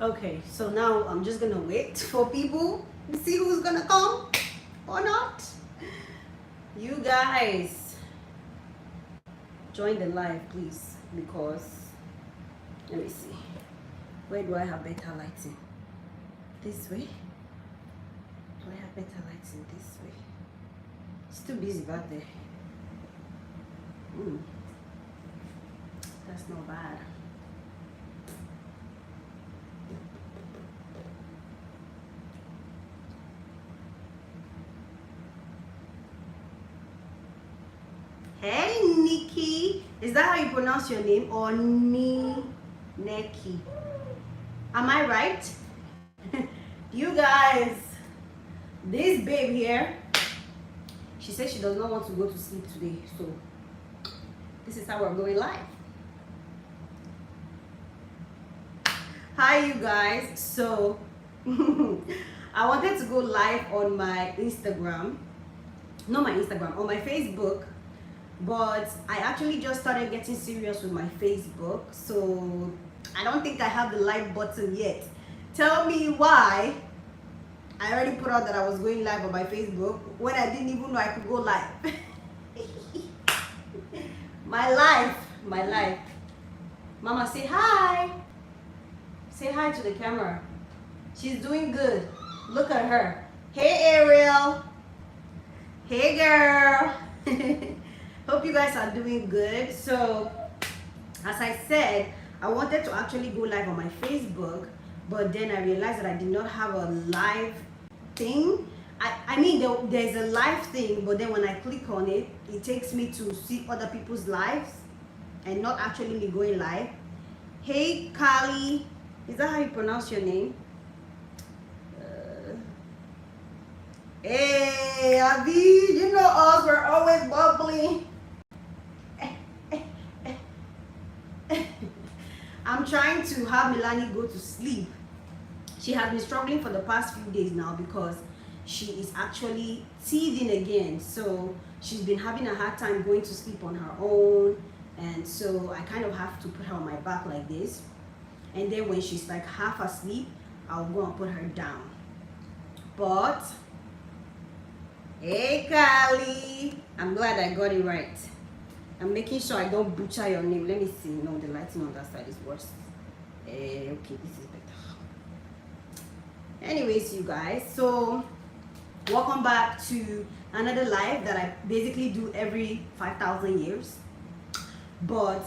Okay, so now I'm just gonna wait for people to see who's gonna come or not. You guys join the live, please, because let me see. Where do I have better lighting? This way? Do I have better lighting this way? It's too busy back there. That's not bad. Hey, Nikki. Is that how you pronounce your name? Or Neki? Am I right? You guys, this babe here, she says she does not want to go to sleep today. So, this is how we're going live. Hi, you guys. So, I wanted to go live on my Instagram. Not my Instagram, on my Facebook. But I actually just started getting serious with my Facebook, so I don't think I have the live button yet. Tell me why I already put out that I was going live on my Facebook when I didn't even know I could go live. My life. Mama, say hi. Say hi to the camera. She's doing good. Look at her. Hey, Ariel. Hey, girl. Hope you guys are doing good. So, as I said, I wanted to actually go live on my Facebook, but then I realized that I did not have a live thing. I mean, there's a live thing, but then when I click on it, it takes me to see other people's lives and not actually me going live. Hey, Kali. Is that how you pronounce your name? Hey, Avi, you know us, we're always bubbly. I'm trying to have Milani go to sleep. She has been struggling for the past few days now because she is actually teething again. So she's been having a hard time going to sleep on her own. And so I kind of have to put her on my back like this. And then when she's like half asleep, I'll go and put her down. But, hey, Kali. I'm glad I got it right. I'm making sure I don't butcher your name. Let me see. No, the lighting on that side is worse. Okay, this is better. Anyways, you guys, so welcome back to another live that I basically do every 5,000 years. But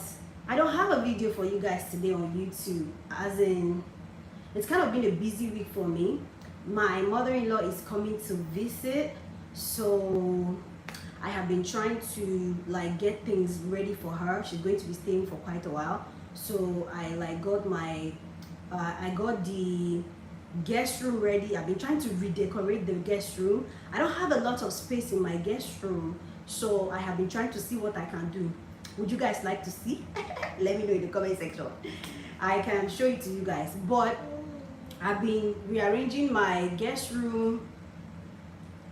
I don't have a video for you guys today on YouTube, as in it's kind of been a busy week for me. My mother-in-law is coming to visit, so I have been trying to like get things ready for her. She's going to be staying for quite a while, so I like got my I got the guest room ready. I've been trying to redecorate the guest room. I don't have a lot of space in my guest room, so I have been trying to see what I can do. Would you guys like to see? Let me know in the comment section. I can show it to you guys. But I've been rearranging my guest room.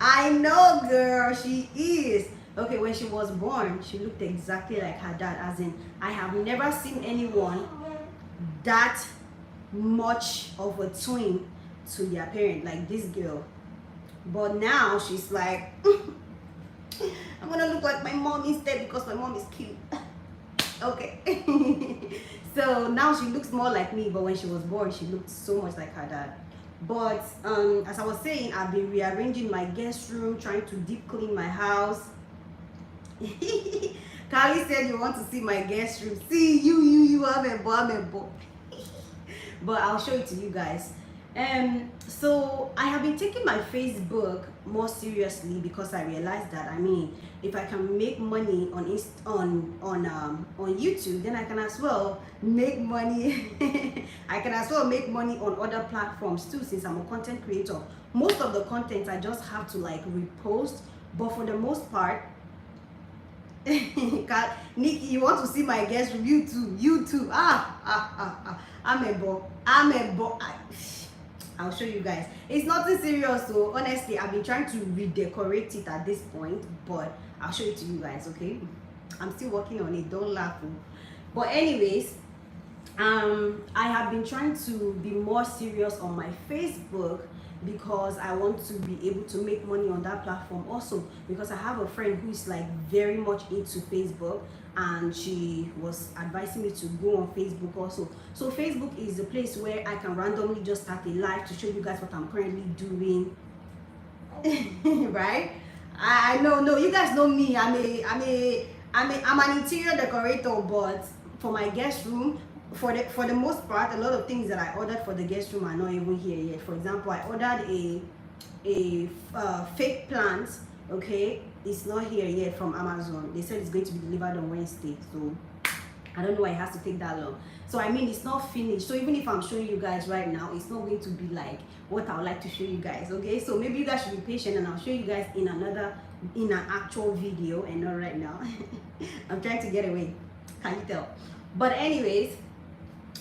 I know, girl, she is. Okay, when she was born, she looked exactly like her dad, as in I have never seen anyone that much of a twin to their parent like this girl. But now she's like, I'm gonna look like my mom instead because my mom is cute. Okay. So now she looks more like me, but when she was born, she looked so much like her dad. But as I was saying, I've been rearranging my guest room, trying to deep clean my house. Carly said you want to see my guest room. See, you have a bomb. But I'll show it to you guys. So I have been taking my Facebook more seriously because I realized that, I mean, if I can make money on YouTube, then I can as well make money. I can as well make money on other platforms too, since I'm a content creator. Most of the content I just have to like repost, but for the most part, Nikki, you want to see my guest room? You too. I'm a boy. I'll show you guys. It's nothing serious, so honestly, I've been trying to redecorate it at this point, but I'll show it to you guys, okay? I'm still working on it. Don't laugh. But anyways, I have been trying to be more serious on my Facebook because I want to be able to make money on that platform also, because I have a friend who is like very much into Facebook, and she was advising me to go on Facebook also. So Facebook is a place where I can randomly just start a live to show you guys what I'm currently doing. Right? I know, no, you guys know me. I'm an interior decorator, but for my guest room, for the most part, a lot of things that I ordered for the guest room are not even here yet. For example, I ordered a fake plant. Okay, it's not here yet from Amazon. They said it's going to be delivered on Wednesday, so I don't know why it has to take that long. So I mean, it's not finished. So even if I'm showing you guys right now, it's not going to be like what I would like to show you guys. Okay, so maybe you guys should be patient, and I'll show you guys in an actual video, and not right now. I'm trying to get away. Can you tell? But anyways,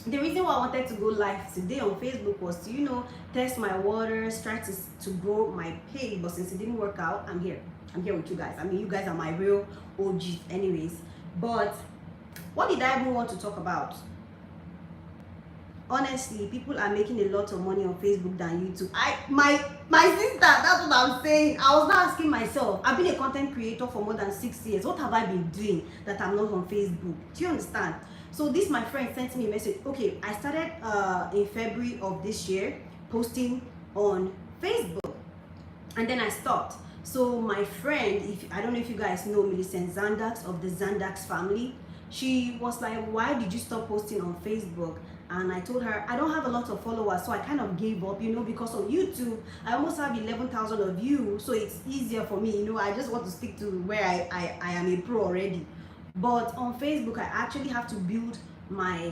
the reason why I wanted to go live today on Facebook was to, you know, test my waters, try to grow my page. But since it didn't work out, I'm here with you guys. I mean, you guys are my real OGs anyways. But what did I even want to talk about? Honestly, people are making a lot of money on Facebook than YouTube. My sister, that's what I'm saying. I was not asking myself, I've been a content creator for more than 6 years. What have I been doing that I'm not on Facebook? Do you understand? So this, my friend sent me a message. Okay, I started in February of this year posting on Facebook, and then I stopped. So my friend, I don't know if you guys know Millicent Zandax of the Zandax family, she was like, why did you stop posting on Facebook? And I told her, I don't have a lot of followers, so I kind of gave up, you know, because on YouTube, I almost have 11,000 of views, so it's easier for me, you know, I just want to stick to where I am a pro already. But on Facebook, I actually have to build my,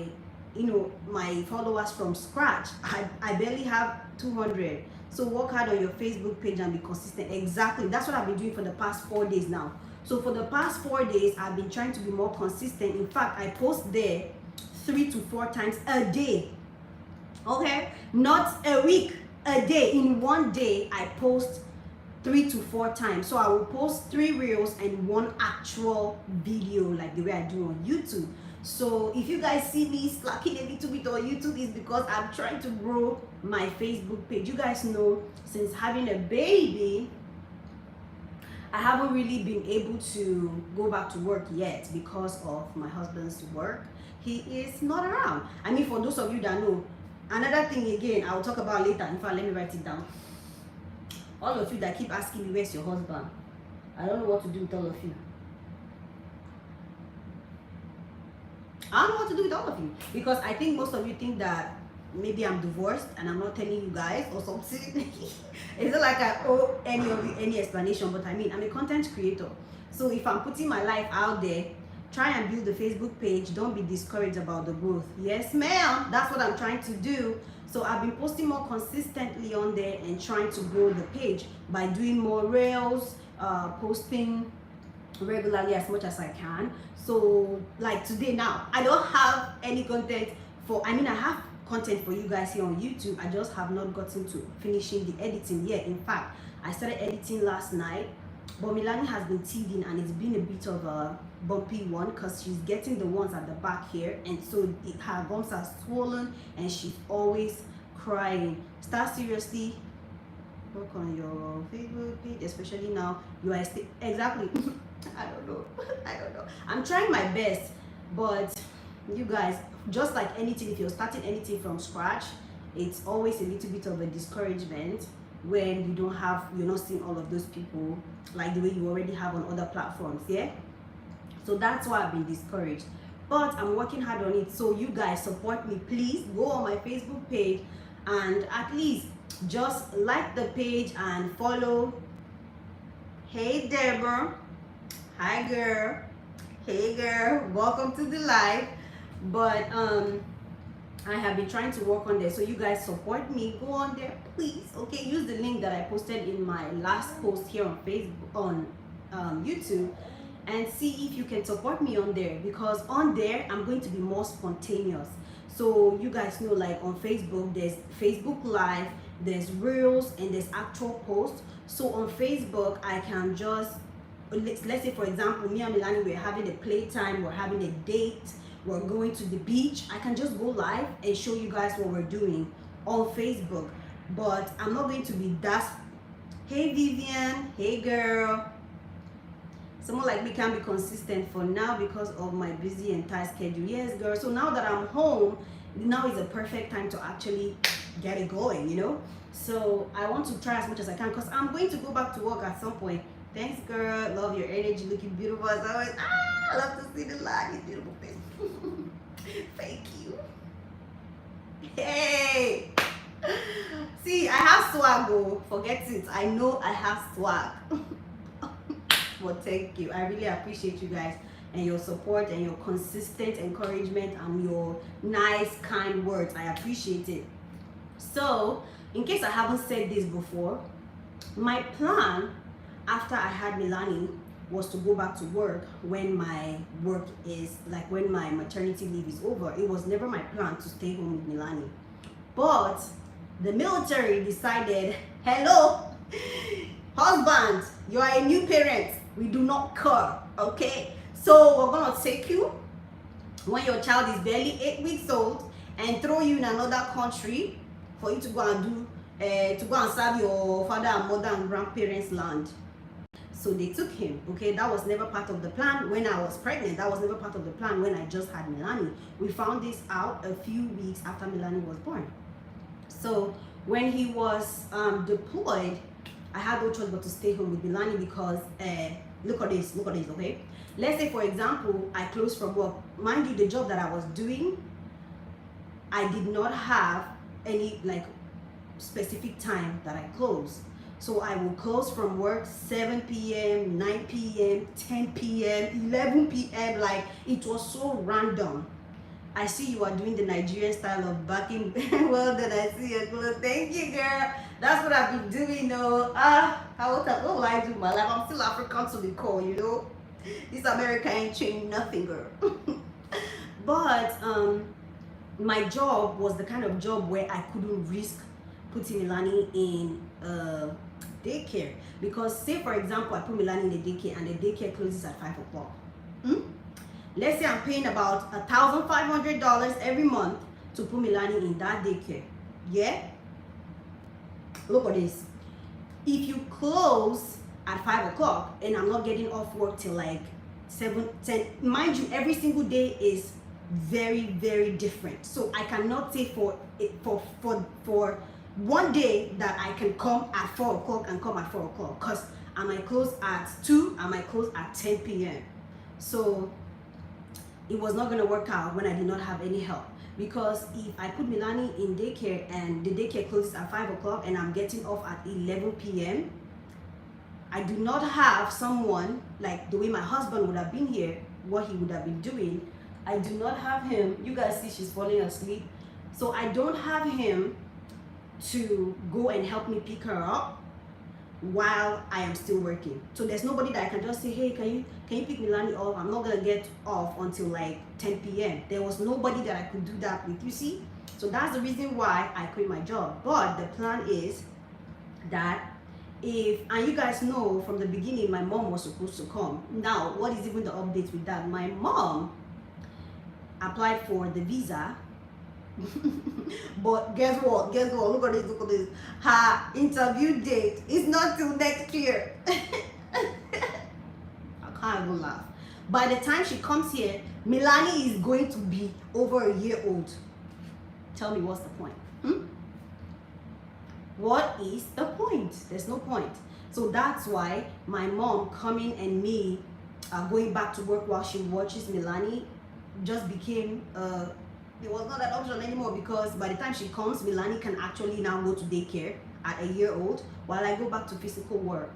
you know, my followers from scratch. I barely have 200. So work hard on your Facebook page and be consistent. Exactly, that's what I've been doing for the past 4 days now. So for the past 4 days, I've been trying to be more consistent. In fact, I post there 3 to 4 times a day. Okay, not a week, a day. In one day, I post 3 to 4 times. So I will post 3 reels and 1 actual video, like the way I do on YouTube. So if you guys see me slacking a little bit on YouTube, is because I'm trying to grow my Facebook page. You guys know, since having a baby, I haven't really been able to go back to work yet because of my husband's work. He is not around. I mean, for those of you that know, another thing again, I'll talk about later. In fact, let me write it down. All of you that keep asking me, where's your husband? I don't know what to do with all of you. I don't know what to do with all of you, because I think most of you think that maybe I'm divorced and I'm not telling you guys or something. It's not like I owe any of you any explanation, but I mean, I'm a content creator. So if I'm putting my life out there, try and build a Facebook page. Don't be discouraged about the growth. Yes, ma'am. That's what I'm trying to do. So I've been posting more consistently on there and trying to grow the page by doing more reels, posting regularly as much as I can. So like today now, I don't have any content I have content for you guys here on YouTube. I just have not gotten to finishing the editing yet. In fact, I started editing last night, but Milani has been teething and it's been a bit of a bumpy one because she's getting the ones at the back here, and so her gums are swollen and she's always crying. Start seriously work on your Facebook page, especially now you are exactly. I don't know. I'm trying my best, but you guys, just like anything, if you're starting anything from scratch, it's always a little bit of a discouragement when you're not seeing all of those people like the way you already have on other platforms. Yeah, so that's why I've been discouraged, but I'm working hard on it. So you guys support me, please. Go on my Facebook page and at least just like the page and follow. Hey Deborah, hi girl, hey girl, welcome to the live. But I have been trying to work on there, so you guys support me. Go on there, please. Okay, use the link that I posted in my last post here on Facebook, on YouTube, and see if you can support me on there, because on there I'm going to be more spontaneous. So you guys know, like on Facebook, there's Facebook Live, there's Reels, and there's actual posts. So on Facebook, I can just, let's say for example, me and Milani, we're having a playtime, we're having a date, we're going to the beach, I can just go live and show you guys what we're doing on Facebook. But I'm not going to be that. Hey Vivian, hey girl. Someone like me can be consistent for now because of my busy and tight schedule. Yes, girl. So now that I'm home, now is a perfect time to actually get it going, you know? So I want to try as much as I can because I'm going to go back to work at some point. Thanks, girl. Love your energy, looking beautiful as always. I love to see the light. It's beautiful face. Thank you. Hey. See, I have swag, oh. Forget it. I know I have swag. Well, thank you. I really appreciate you guys and your support and your consistent encouragement and your nice, kind words. I appreciate it. So, in case I haven't said this before, my plan after I had Milani was to go back to work when my work is, like when my maternity leave is over. It was never my plan to stay home with Milani. But the military decided, hello, husband, you are a new parent. We do not care, okay? So we're gonna take you when your child is barely 8 weeks old and throw you in another country for you to go and do, to go and serve your father and mother and grandparents' land. So they took him, okay? That was never part of the plan when I was pregnant. That was never part of the plan when I just had Milani. We found this out a few weeks after Milani was born. So when he was deployed, I had no choice but to stay home with Milani because look at this, okay? Let's say, for example, I closed from work. Mind you, the job that I was doing, I did not have any like specific time that I closed. So I will close from work 7 p.m., 9 p.m., 10 p.m., 11 p.m. Like, it was so random. I see you are doing the Nigerian style of backing. Well done, I see your clothes. Thank you, girl. That's what I've been doing, though. What will I do in my life? I'm still African to the core, you know. This America ain't changed nothing, girl. But my job was the kind of job where I couldn't risk putting Milani in daycare. Because say, for example, I put Milani in the daycare and the daycare closes at 5 o'clock. Let's say I'm paying about $1,500 every month to put Milani in that daycare. Yeah? Look at this. If you close at 5 o'clock and I'm not getting off work till like 7, 10, mind you, every single day is very, very different. So I cannot say for one day that I can come at 4 o'clock and come at 4 o'clock, because I might close at 2, I might close at 10 p.m. So it was not going to work out when I did not have any help. Because if I put Milani in daycare and the daycare closes at 5 o'clock and I'm getting off at 11 p.m., I do not have someone like the way my husband would have been here, what he would have been doing. I do not have him. You guys see she's falling asleep. So I don't have him to go and help me pick her up while I am still working. So there's nobody that I can just say, hey, can you pick Milani off? I'm not gonna get off until like 10 p.m. There was nobody that I could do that with, you see? So that's the reason why I quit my job. But the plan is that and you guys know from the beginning, my mom was supposed to come. Now, what is even the update with that? My mom applied for the visa. But guess what? Look at this. Her interview date is not till next year. I can't even laugh. By the time she comes here, Milani is going to be over a year old. Tell me, what's the point? What is the point? There's no point. So that's why my mom coming and me going back to work while she watches Milani just became it was not an option anymore, because by the time she comes, Milani can actually now go to daycare at a year old while I go back to physical work.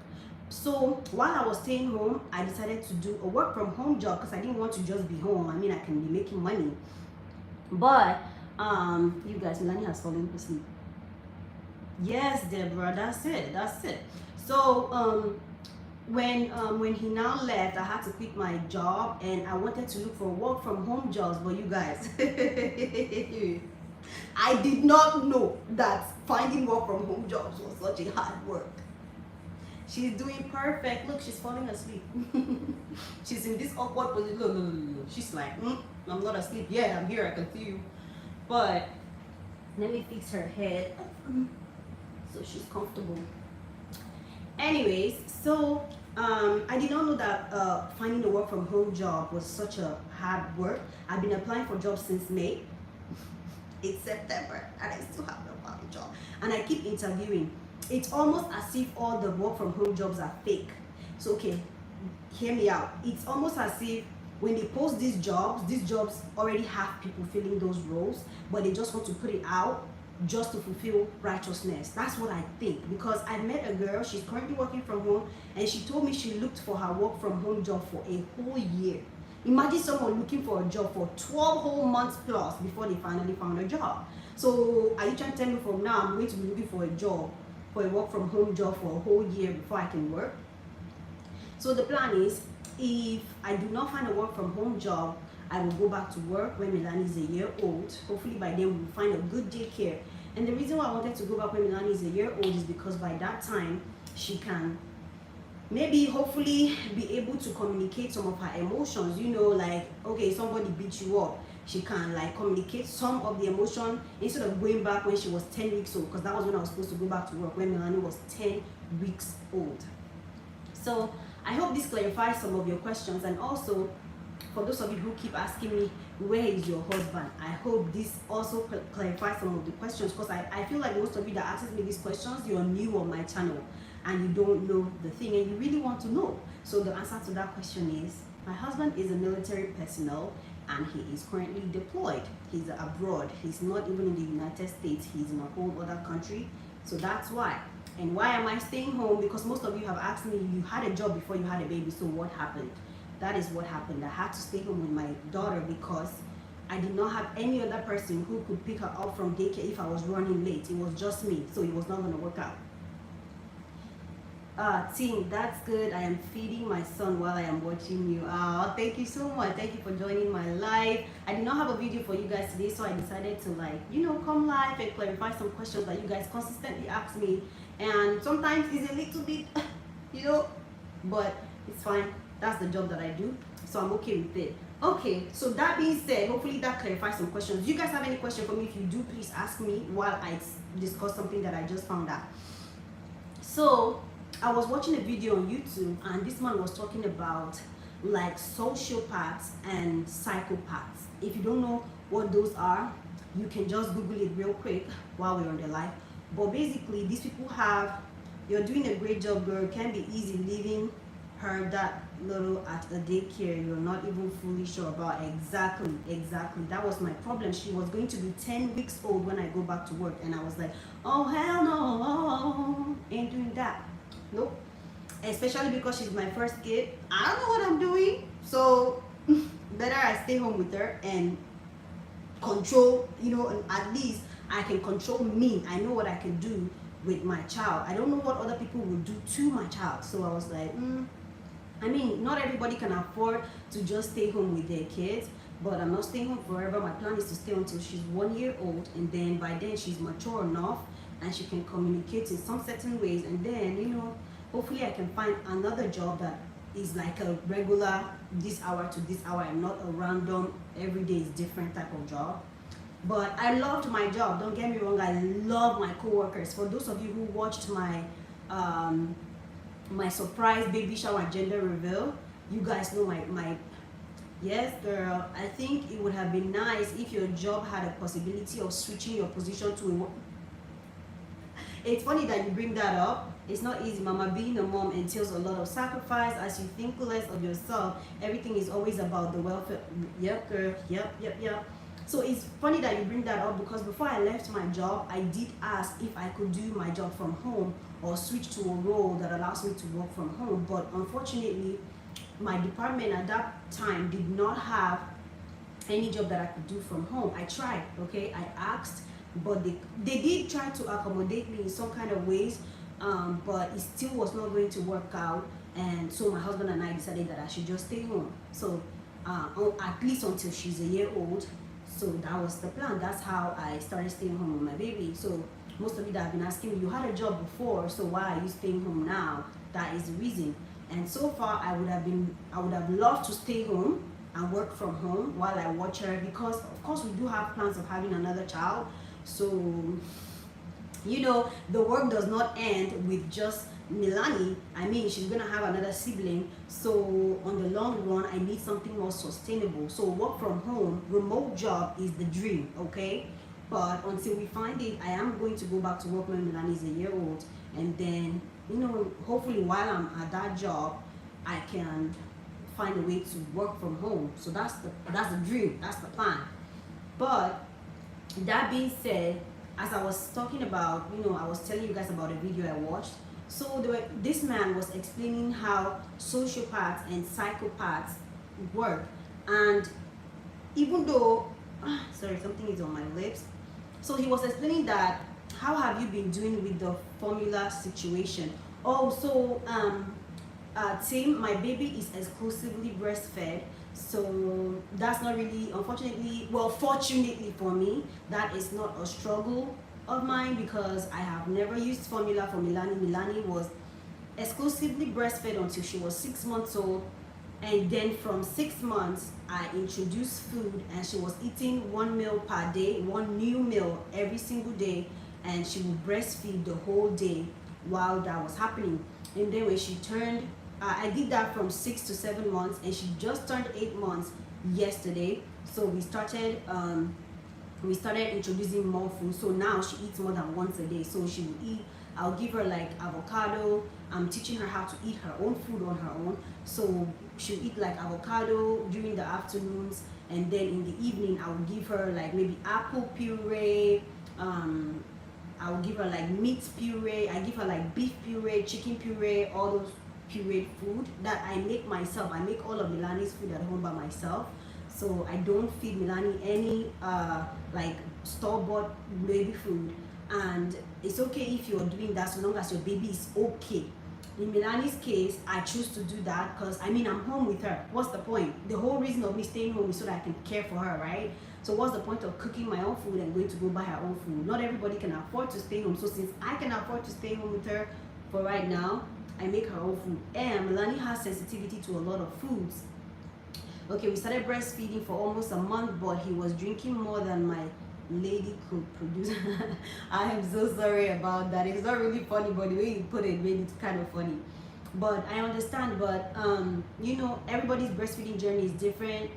So while I was staying home, I decided to do a work from home job because I didn't want to just be home. I mean, I can be making money. But you guys, Milani has fallen asleep. Yes, Deborah, that's it. So when he now left, I had to quit my job and I wanted to look for work from home jobs. But you guys, I did not know that finding work from home jobs was such a hard work. She's doing perfect. Look, she's falling asleep. She's in this awkward position. Look. She's like, I'm not asleep yet. I'm here. I can see you. But let me fix her head so she's comfortable. Anyways, so I did not know that finding a work from home job was such a hard work. I've been applying for jobs since May. It's September and I still have not found a job. And I keep interviewing. It's almost as if all the work from home jobs are fake. So okay, hear me out. It's almost as if when they post these jobs already have people filling those roles, but they just want to put it out just to fulfill righteousness. That's what I think, because I met a girl, she's currently working from home, and she told me she looked for her work from home job for a whole year. Imagine someone looking for a job for 12 whole months plus before they finally found a job. So are you trying to tell me from now I'm going to be looking for a job, for a work from home job for a whole year before I can work? So the plan is, if I do not find a work from home job, I will go back to work when Milani is a year old. Hopefully by then we'll find a good daycare. And the reason why I wanted to go back when Milani is a year old is because by that time she can maybe hopefully be able to communicate some of her emotions. You know, like, okay, somebody beat you up, she can like communicate some of the emotion instead of going back when she was 10 weeks old, because that was when I was supposed to go back to work, when Milani was 10 weeks old. So I hope this clarifies some of your questions, and also for those of you who keep asking me, where is your husband? I hope this also clarifies some of the questions, because I feel like most of you that asks me these questions, you're new on my channel and you don't know the thing and you really want to know. So the answer to that question is, my husband is a military personnel and he is currently deployed. He's abroad. He's not even in the United States. He's in a whole other country. So that's why. And why am I staying home? Because most of you have asked me, you had a job before you had a baby, so what happened? That is what happened. I had to stay home with my daughter because I did not have any other person who could pick her up from daycare if I was running late. It was just me, so it was not going to work out. Team, that's good. I am feeding my son while I am watching you. Thank you so much. Thank you for joining my live. I did not have a video for you guys today, so I decided to, like, you know, come live and clarify some questions that you guys consistently ask me. And sometimes it's a little bit, you know, but it's fine. That's the job that I do, so I'm okay with it. Okay, so that being said, hopefully that clarifies some questions. Do you guys have any question for me? If you do, please ask me while I discuss something that I just found out. So I was watching a video on YouTube and this man was talking about like sociopaths and psychopaths. If you don't know what those are, you can just Google it real quick while we're on the live. But basically, these people have, you're doing a great job, girl. It can be easy leaving her that little at a daycare you're not even fully sure about. Exactly. That was my problem. She was going to be 10 weeks old when I go back to work, and I was like, oh hell no, ain't doing that. Nope. Especially because she's my first kid. I don't know what I'm doing, so better I stay home with her and control, you know, and at least I can control me. I know what I can do with my child. I don't know what other people will do to my child. So I was like, I mean, not everybody can afford to just stay home with their kids, but I'm not staying home forever. My plan is to stay until she's 1 year old, and then by then she's mature enough and she can communicate in some certain ways, and then, you know, hopefully I can find another job that is like a regular this hour to this hour and not a random every day is different type of job. But I loved my job, don't get me wrong. I love my co-workers. For those of you who watched my my surprise baby shower gender reveal, you guys know my yes girl, I think it would have been nice if your job had a possibility of switching your position to a It's funny that you bring that up. It's not easy, mama. Being a mom entails a lot of sacrifice. As you think less of yourself, everything is always about the welfare. Yep, girl. Yep. So it's funny that you bring that up, because before I left my job, I did ask if I could do my job from home or switch to a role that allows me to work from home. But unfortunately, my department at that time did not have any job that I could do from home. I tried, okay? I asked, but they did try to accommodate me in some kind of ways, but it still was not going to work out. And so my husband and I decided that I should just stay home. So at least until she's a year old. So that was the plan. That's how I started staying home with my baby. So most of you that have been asking me, you had a job before, so why are you staying home now? That is the reason. And so far, I would have loved to stay home and work from home while I watch her, because of course we do have plans of having another child. So the work does not end with just Milani. I mean, she's gonna have another sibling. So on the long run, I need something more sustainable. So work from home, remote job is the dream, okay? But until we find it, I am going to go back to work when Milani is a year old, and then hopefully while I'm at that job, I can find a way to work from home. So that's the dream, that's the plan. But that being said, as I was talking about, I was telling you guys about a video I watched. So this man was explaining how sociopaths and psychopaths work. And even though, sorry, something is on my lips. So he was explaining that, how have you been doing with the formula situation? Oh, so Tim, my baby is exclusively breastfed. So that's not really, unfortunately, well, fortunately for me, that is not a struggle of mine, because I have never used formula for Milani. Milani was exclusively breastfed until she was 6 months old, and then from 6 months I introduced food, and she was eating 1 meal per day, one new meal every single day, and she would breastfeed the whole day while that was happening. And then when she turned, I did that from 6 to 7 months, and she just turned 8 months yesterday. So we started introducing more food. So now she eats more than once a day. So she will eat, I'll give her like avocado. I'm teaching her how to eat her own food on her own. So she'll eat like avocado during the afternoons, and then in the evening I will give her like maybe apple puree, I will give her like meat puree, I give her like beef puree, chicken puree, all those pureed food that I make myself. I make all of Milani's food at home by myself. So I don't feed Milani any like store-bought baby food. And it's okay if you're doing that, so long as your baby is okay. In Milani's case, I choose to do that because I'm home with her. What's the point? The whole reason of me staying home is so that I can care for her, right? So what's the point of cooking my own food and going to go buy her own food? Not everybody can afford to stay home. So since I can afford to stay home with her for right now, I make her own food. And Milani has sensitivity to a lot of foods. Okay, we started breastfeeding for almost a month, but he was drinking more than my lady could produce. I am so sorry about that. It's not really funny, but the way you put it made it kind of funny. But I understand. But everybody's breastfeeding journey is different,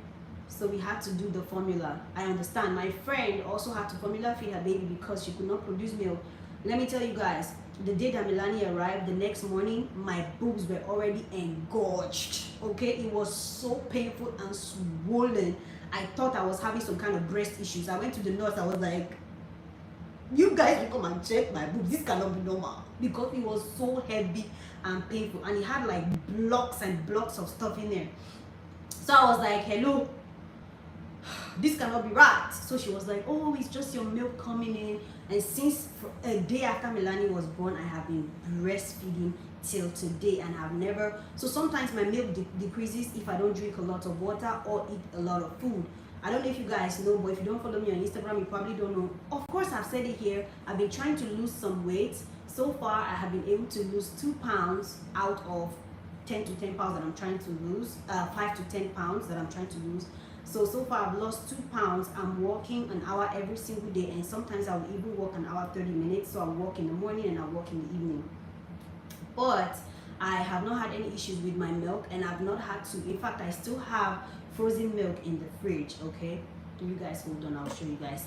so we had to do the formula. I understand. My friend also had to formula feed her baby because she could not produce milk. Let me tell you guys, the day that Milani arrived, the next morning, my boobs were already engorged. Okay, it was so painful and swollen. I thought I was having some kind of breast issues. I went to the nurse. I was like, you guys will come and check my boobs. This cannot be normal, because it was so heavy and painful, and it had like blocks and blocks of stuff in there. So I was like, hello, this cannot be right. So she was like, oh, it's just your milk coming in. And since a day after Milani was born, I have been breastfeeding till today, and I've never, so sometimes my milk decreases if I don't drink a lot of water or eat a lot of food. I don't know if you guys know, but if you don't follow me on Instagram, you probably don't know. Of course, I've said it here, I've been trying to lose some weight. So far, I have been able to lose 2 pounds out of 10 to 10 pounds that I'm trying to lose, 5 to 10 pounds that I'm trying to lose. So far I've lost 2 pounds. I'm walking an hour every single day, and sometimes I will even walk an hour 30 minutes. So I walk in the morning and I walk in the evening. But I have not had any issues with my milk, and I've not had to. In fact, I still have frozen milk in the fridge. Okay, you guys hold on, I'll show you guys.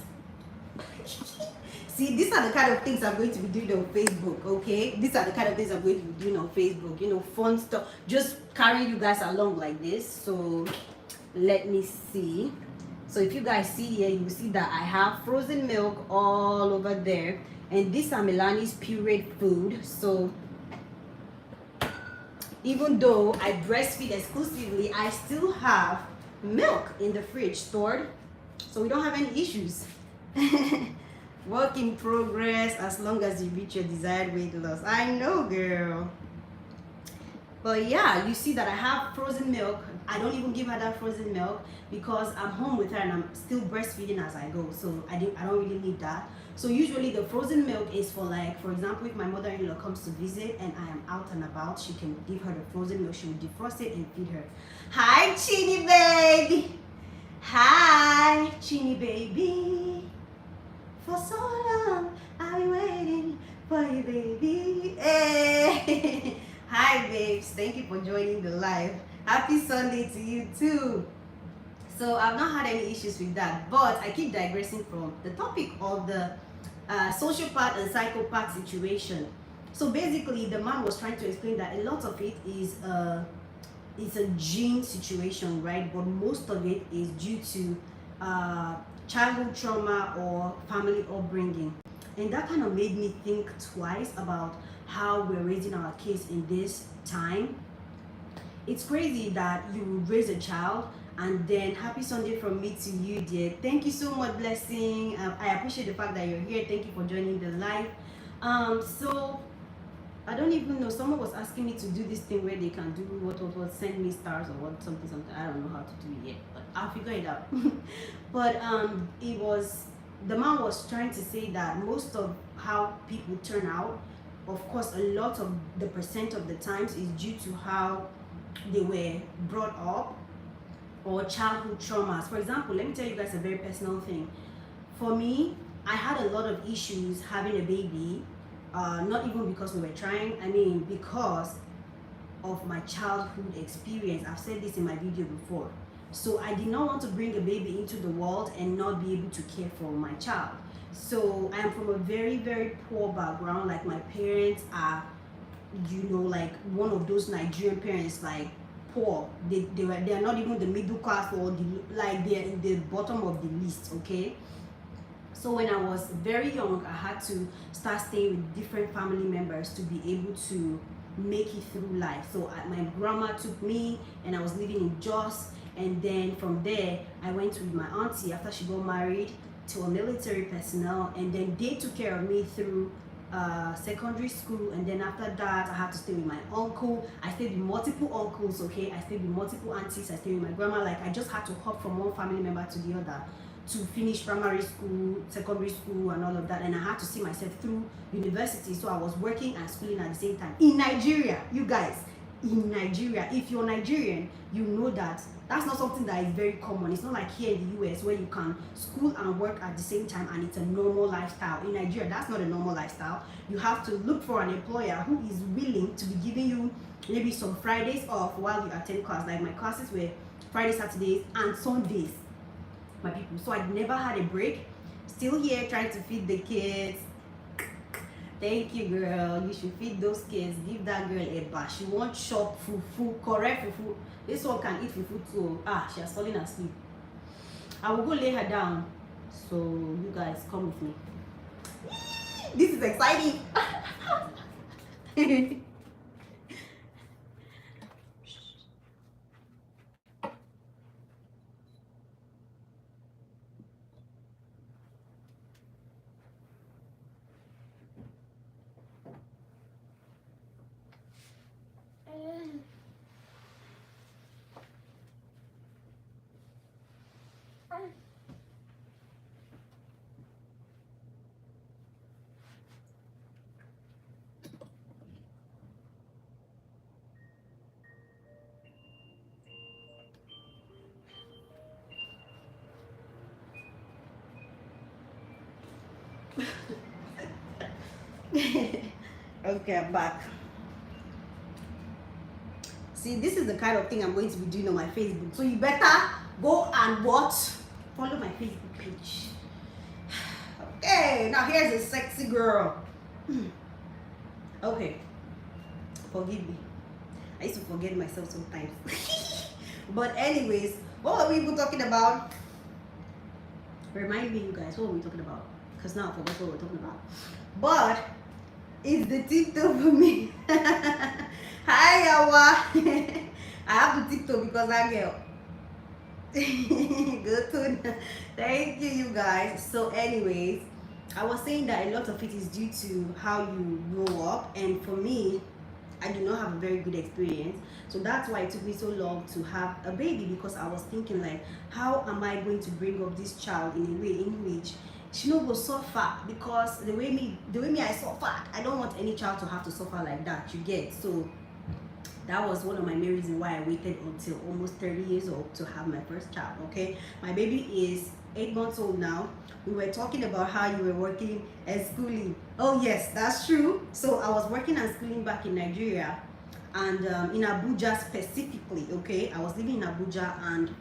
See, these are the kind of things I'm going to be doing on Facebook. Okay, these are the kind of things I'm going to be doing on Facebook. Fun stuff, just carrying you guys along like this. So let me see. So if you guys see here, you will see that I have frozen milk all over there, and these are Milani's pureed food. So even though I breastfeed exclusively, I still have milk in the fridge stored, so we don't have any issues. Work in progress, as long as you reach your desired weight loss. I know, girl. But yeah, you see that I have frozen milk. I don't even give her that frozen milk because I'm home with her and I'm still breastfeeding as I go. So I don't really need that. So usually the frozen milk is for, like, for example, if my mother-in-law comes to visit and I am out and about, she can give her the frozen milk. She will defrost it and feed her. Hi, Chini baby. Hi, Chini baby. For so long, I've been waiting for you, baby. Hey. Hi, babes. Thank you for joining the live. Happy Sunday to you too. So I've not had any issues with that, but I keep digressing from the topic of the sociopath and psychopath situation. So basically, the man was trying to explain that a lot of it is it's a gene situation, right? But most of it is due to childhood trauma or family upbringing. And that kind of made me think twice about how we're raising our kids in this time. It's crazy that you raise a child, and then happy Sunday from me to you, dear. Thank you so much, Blessing. I appreciate the fact that you're here. Thank you for joining the live. So I don't even know. Someone was asking me to do this thing where they can do what send me stars or what something. I don't know how to do it yet, but I'll figure it out. But it was, the man was trying to say that most of how people turn out, of course, a lot of the percent of the times is due to how they were brought up or childhood traumas. For example, let me tell you guys a very personal thing. For me, I had a lot of issues having a baby. Not even because we were trying, I mean because of my childhood experience. I've said this in my video before. So I did not want to bring a baby into the world and not be able to care for my child. So I am from a very, very poor background. Like, my parents are, you know, like one of those Nigerian parents, like poor. They are not even the middle class, or like they're in the bottom of the list, okay? So when I was very young, I had to start staying with different family members to be able to make it through life. So my grandma took me, and I was living in Jos, and then from there I went with my auntie after she got married to a military personnel, and then they took care of me through secondary school. And then after that I had to stay with my uncle. I stayed with multiple uncles, okay? I stayed with multiple aunties. I stayed with my grandma. Like, I just had to hop from one family member to the other to finish primary school, secondary school, and all of that. And I had to see myself through university. So I was working and schooling at the same time in Nigeria. You guys, in Nigeria, if you're Nigerian, you know that that's not something that is very common. It's not like here in the US where you can school and work at the same time and it's a normal lifestyle. In Nigeria, that's not a normal lifestyle. You have to look for an employer who is willing to be giving you maybe some Fridays off while you attend class. Like, my classes were Fridays, Saturdays, and Sundays, my people. So I never had a break. Still here trying to feed the kids. Thank you, girl. You should feed those kids. Give that girl a bath. She wants short fufu, correct fufu. This one can eat fufu too. She has fallen asleep. I will go lay her down. So you guys come with me. This is exciting. Okay, I'm back. See, this is the kind of thing I'm going to be doing on my Facebook. So you better go and follow my Facebook page. Okay, now here's a sexy girl. Okay, forgive me. I used to forget myself sometimes. But anyways, what were we even talking about? Remind me, you guys, what were we talking about? Because now I forgot what we're talking about. But it's the TikTok for me. Hi, Yawa. I have to TikTok because I girl. Good to thank you, you guys. So anyways, I was saying that a lot of it is due to how you grow up. And for me, I do not have a very good experience. So that's why it took me so long to have a baby, because I was thinking like, how am I going to bring up this child in a way in which she no go suffer, because the way me I suffer, I don't want any child to have to suffer like that, you get. So that was one of my main reasons why I waited until almost 30 years old to have my first child. Okay, my baby is 8 months old now. We were talking about how you were working and schooling. Oh yes, that's true. So I was working and schooling back in Nigeria, and in Abuja specifically. Okay, I was living in Abuja, and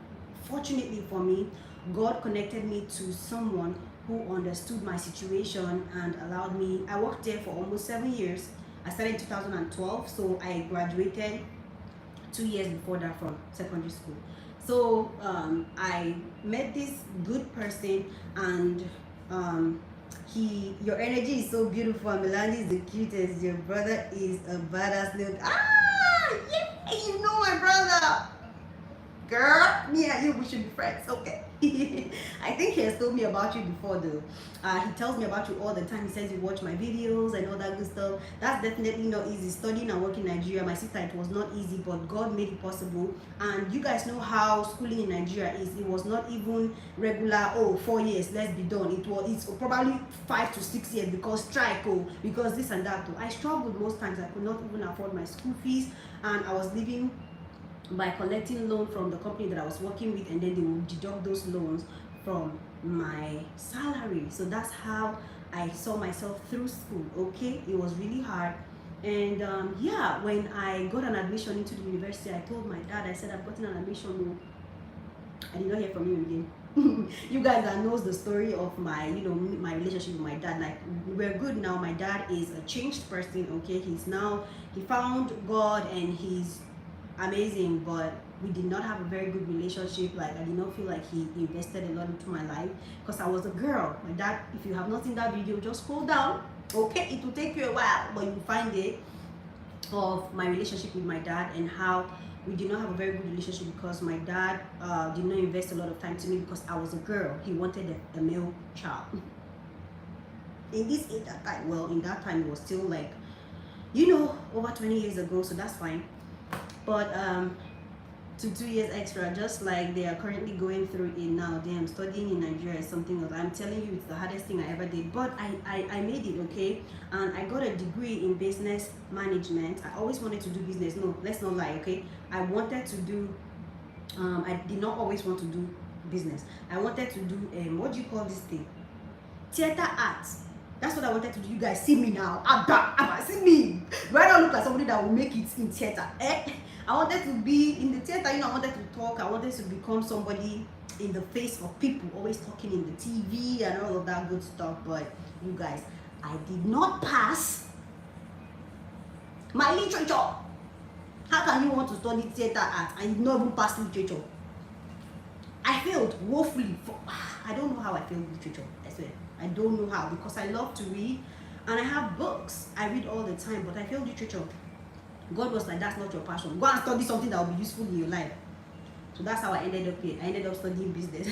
fortunately for me, God connected me to someone who understood my situation and allowed me. I worked there for almost 7 years. I started in 2012, so I graduated 2 years before that from secondary school. So I met this good person, and your energy is so beautiful, and Melanie is the cutest. Your brother is a badass little. Yeah, you know my brother. Girl, me and you, we should be friends. Okay. I think he has told me about you before though. He tells me about you all the time. He says you watch my videos and all that good stuff. That's definitely not easy. Studying and working in Nigeria, my sister, it was not easy, but God made it possible. And you guys know how schooling in Nigeria is. It was not even regular, 4 years, let's be done. It's probably 5 to 6 years, because strike, because this and that. I struggled most times. I could not even afford my school fees, and I was living by collecting loan from the company that I was working with, and then they would deduct those loans from my salary. So that's how I saw myself through school. Okay, it was really hard. And yeah, when I got an admission into the university, I told my dad, I said, I've gotten an admission. I did not hear from you again. You guys that knows the story of my my relationship with my dad, like, we're good now. My dad is a changed person. Okay, he found God, and he's amazing, but we did not have a very good relationship. Like, I did not feel like he invested a lot into my life, because I was a girl. My dad, if you have not seen that video, just scroll down. Okay, it will take you a while, but you will find it, of my relationship with my dad, and how we did not have a very good relationship, because my dad did not invest a lot of time to me, because I was a girl. He wanted a male child. In that time it was still like, over 20 years ago, so that's fine. But to 2 years extra, just like they are currently going through it now. Damn, studying in Nigeria is something else. I'm telling you, it's the hardest thing I ever did, but I made it. Okay, and I got a degree in business management. I always wanted to do business. No, let's not lie. Okay, I wanted to do I did not always want to do business. I wanted to do what do you call this thing, theater arts. That's what I wanted to do. You guys see me now. Abba, see me. Do I not look like somebody that will make it in theater? I wanted to be in the theater. I wanted to talk. I wanted to become somebody in the face of people, always talking in the TV and all of that good stuff. But you guys, I did not pass my literature. How can you want to study theater art and you not even pass literature? I failed woefully. I don't know how I failed literature. I swear. I don't know how, because I love to read and I have books. I read all the time, but I failed literature. God was like, that's not your passion. Go and study something that will be useful in your life. So that's how I ended up here. I ended up studying business.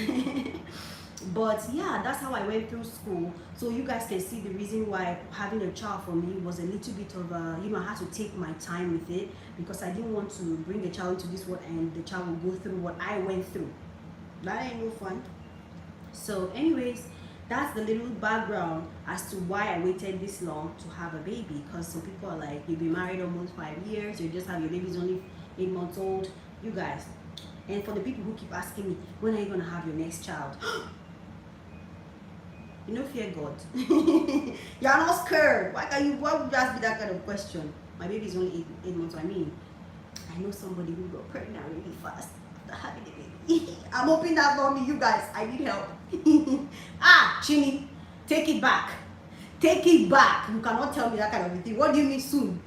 But yeah, that's how I went through school. So you guys can see the reason why having a child for me was a little bit of a, I had to take my time with it, because I didn't want to bring a child into this world and the child will go through what I went through. That ain't no fun. So anyways, that's the little background as to why I waited this long to have a baby. Because some people are like, you've been married almost 5 years, you just have your baby's only 8 months old. You guys, and for the people who keep asking me, when are you gonna have your next child? Fear God. You're not scared. Why would you ask me that kind of question? My baby is only 8 months. I know somebody who got pregnant really fast after having a baby. I'm hoping that's not me, you guys. I need help. Chini, take it back. Take it back. You cannot tell me that kind of a thing. What do you mean soon?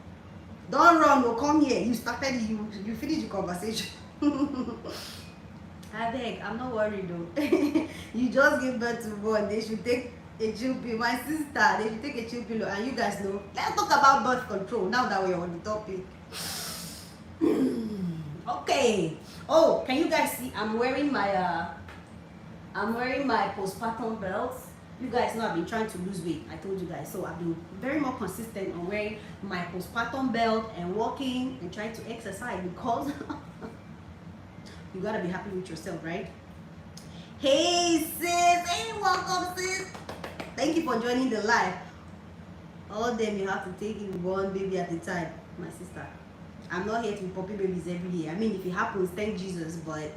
Don't run or come here. You started, you finished the conversation. I beg, I'm not worried though. You just give birth to one. They should take a chill pill. My sister, they should take a chill pill. And you guys know, let's talk about birth control now that we're on the topic. Okay. Can you guys see? I'm wearing my postpartum belt. You guys know I've been trying to lose weight. I told you guys. So I've been very more consistent on wearing my postpartum belt and walking and trying to exercise because you gotta be happy with yourself, right? Hey sis, hey, welcome sis. Thank you for joining the live. All of them, you have to take it one baby at a time, my sister. I'm not here to be popping babies every day. I mean, if it happens, thank Jesus, but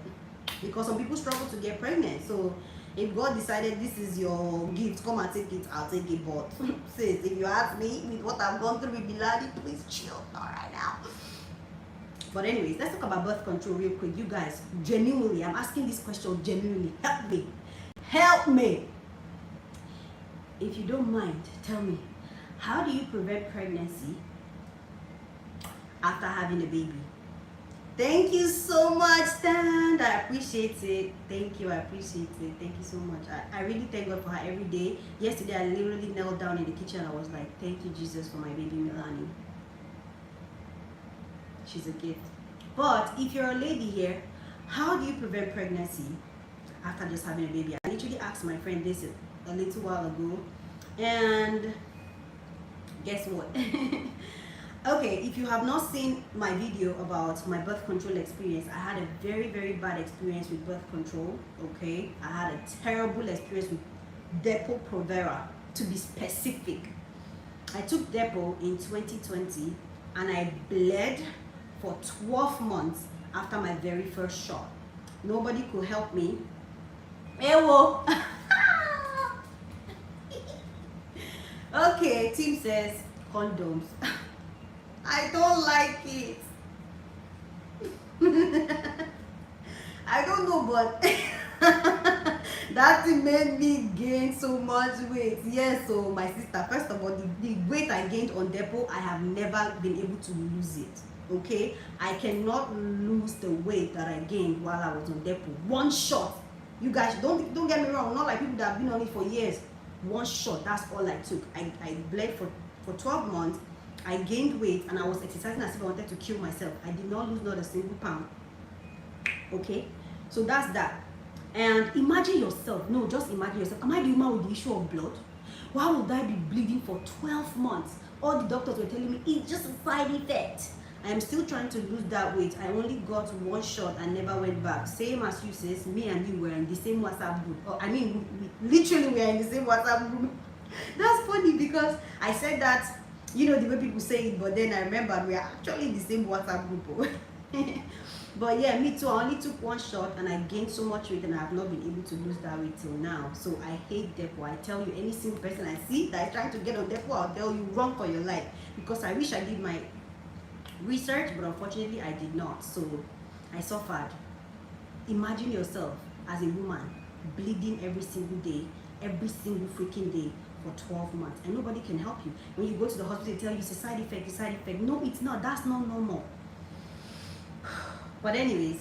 because some people struggle to get pregnant. So if God decided this is your gift, come and take it, I'll take it. But sis, if you ask me with what I've gone through with Bilali, please chill right now. But anyways, let's talk about birth control real quick. You guys, genuinely, I'm asking this question genuinely. Help me. Help me. If you don't mind, tell me, how do you prevent pregnancy after having a baby? Thank you so much, Stan. I appreciate it. Thank you. I appreciate it. Thank you so much. I really thank God for her every day. Yesterday, I literally knelt down in the kitchen. I was like, thank you, Jesus, for my baby, Milani. She's a gift. But if you're a lady here, how do you prevent pregnancy after just having a baby? I literally asked my friend this a little while ago. And guess what? Okay, if you have not seen my video about my birth control experience, I had a very, very bad experience with birth control, okay? I had a terrible experience with Depo-Provera, to be specific. I took Depo in 2020 and I bled for 12 months after my very first shot. Nobody could help me. Ewo! Okay, team says condoms. I don't like it. I don't know, but that thing made me gain so much weight. Yes, so my sister, first of all, the weight I gained on Depo, I have never been able to lose it. Okay, I cannot lose the weight that I gained while I was on Depo. One shot. You guys, don't get me wrong. Not like people that have been on it for years. One shot. That's all I took. I bled for 12 months. I gained weight and I was exercising as if I wanted to kill myself. I did not lose not a single pound. Okay, so that's that. And imagine yourself. No, just imagine yourself. Am I the woman with the issue of blood? Why would I be bleeding for 12 months? All the doctors were telling me it's just a side effect. I am still trying to lose that weight. I only got one shot and never went back. Same as you, sis. Me and you were in the same WhatsApp group. Oh, I mean, literally we are in the same WhatsApp group. That's funny because I said that, you know, the way people say it, but then I remember we are actually in the same WhatsApp group. But yeah, me too. I only took one shot and I gained so much weight and I have not been able to lose that weight till now. So I hate Depo. I tell you, any single person I see that is trying to get on Depo, I'll tell you, run for your life. Because I wish I did my research, but unfortunately I did not. So I suffered. Imagine yourself as a woman bleeding every single day, every single freaking day for 12 months, and nobody can help you. When you go to the hospital, they tell you it's a side effect, it's a side effect. No, it's not. That's not normal. But anyways,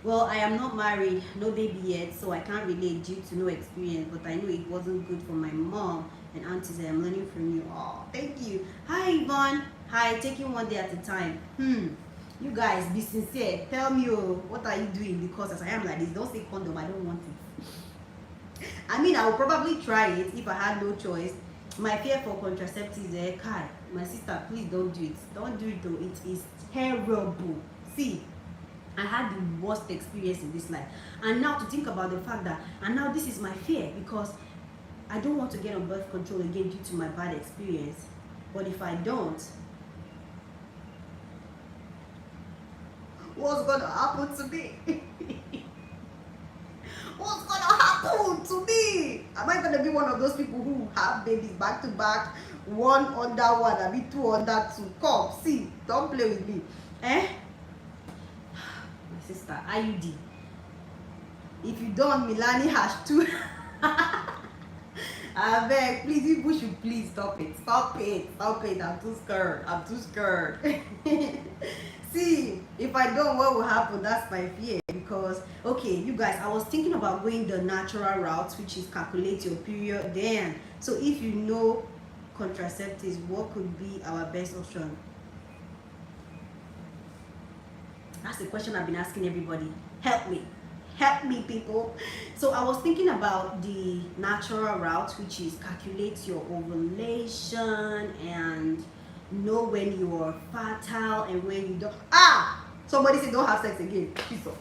well, I am not married, no baby yet, so I can't relate due to no experience, but I know it wasn't good for my mom and aunties. I am learning from you. Oh, thank you. Hi, Yvonne. Hi, taking one day at a time. You guys, be sincere. Tell me, oh, what are you doing? Because as I am like this, don't say condom. I don't want it. I mean, I would probably try it if I had no choice. My fear for contraceptives, Kai, my sister, please don't do it. Don't do it though. It is terrible. See, I had the worst experience in this life. And now to think about the fact that, and now this is my fear because I don't want to get on birth control again due to my bad experience. But if I don't, what's gonna happen to me? What's gonna happen to me? Am I gonna be one of those people who have babies back to back, one under one, I mean two under two? Come, see, don't play with me. My sister, IUD. If you don't, Milani has two. I beg, please, you should please stop it. Stop it. Stop it. I'm too scared. I'm too scared. See, if I don't, what will happen? That's my fear. Because, okay, you guys, I was thinking about going the natural route, which is calculate your period then. So if you know contraceptives, what could be our best option? That's the question I've been asking everybody. Help me. Help me, people. So I was thinking about the natural route, which is calculate your ovulation and know when you're fertile and when you don't. Somebody said don't have sex again. Jesus.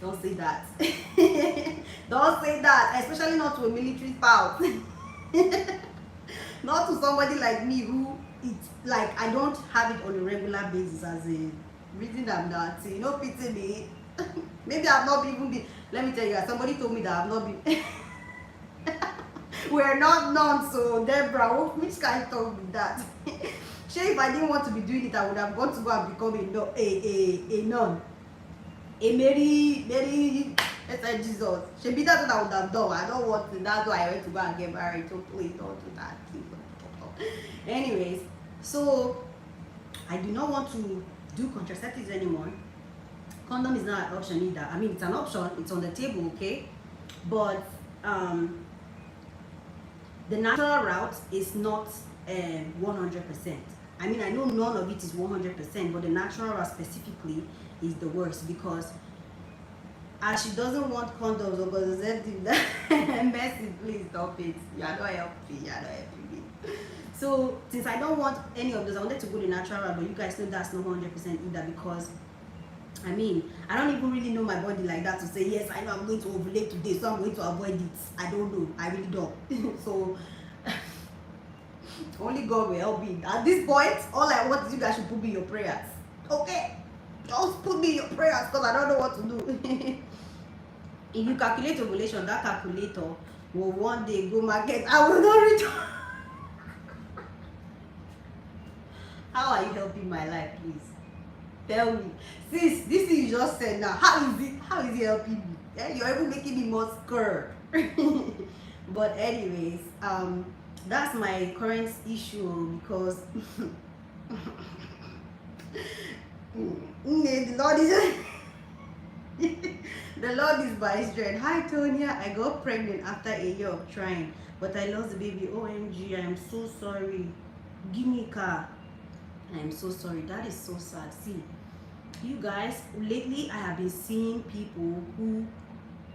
Don't say that. Don't say that, especially not to a military spouse. Not to somebody like me who it's like I don't have it on a regular basis as a reason I'm not. You know, pity me. Maybe I've not even been. Let me tell you guys, somebody told me that I've not been. We're not nuns, so Deborah, which kind of told me that? Sure, if I didn't want to be doing it, I would have gone to go and become a nun. A Mary, let's say Jesus. She be that's what I would have done. I don't want to. That's why I went to go and get married. So please don't do that. Anyways, so I do not want to do contraceptives anymore. Condom is not an option either. I mean, it's an option. It's on the table, okay? But the natural route is not 100%. I mean, I know none of it is 100%, but the natural route specifically is the worst because as she doesn't want condoms or contraceptives, messy, please stop it. You are not helping. You are not helping me. So since I don't want any of those, I wanted to go the natural route, but you guys know that's not 100% either because I mean, I don't even really know my body like that to say, yes, I know I'm going to ovulate today, so I'm going to avoid it. I don't know. I really don't. So, only God will help me. At this point, all I want is you guys should put me in your prayers. Okay? Just put me in your prayers because I don't know what to do. If you calculate ovulation, that calculator will one day go market. I will not return. How are you helping my life, please? Tell me. Sis, this thing you just said now, how is it helping me? Yeah, you're even making me more scared. But anyways, that's my current issue because the Lord is the Lord is my strength. Hi Tonya, I got pregnant after a year of trying, but I lost the baby. OMG, I am so sorry. Give me a car. I am so sorry. That is so sad. See, you guys, lately I have been seeing people who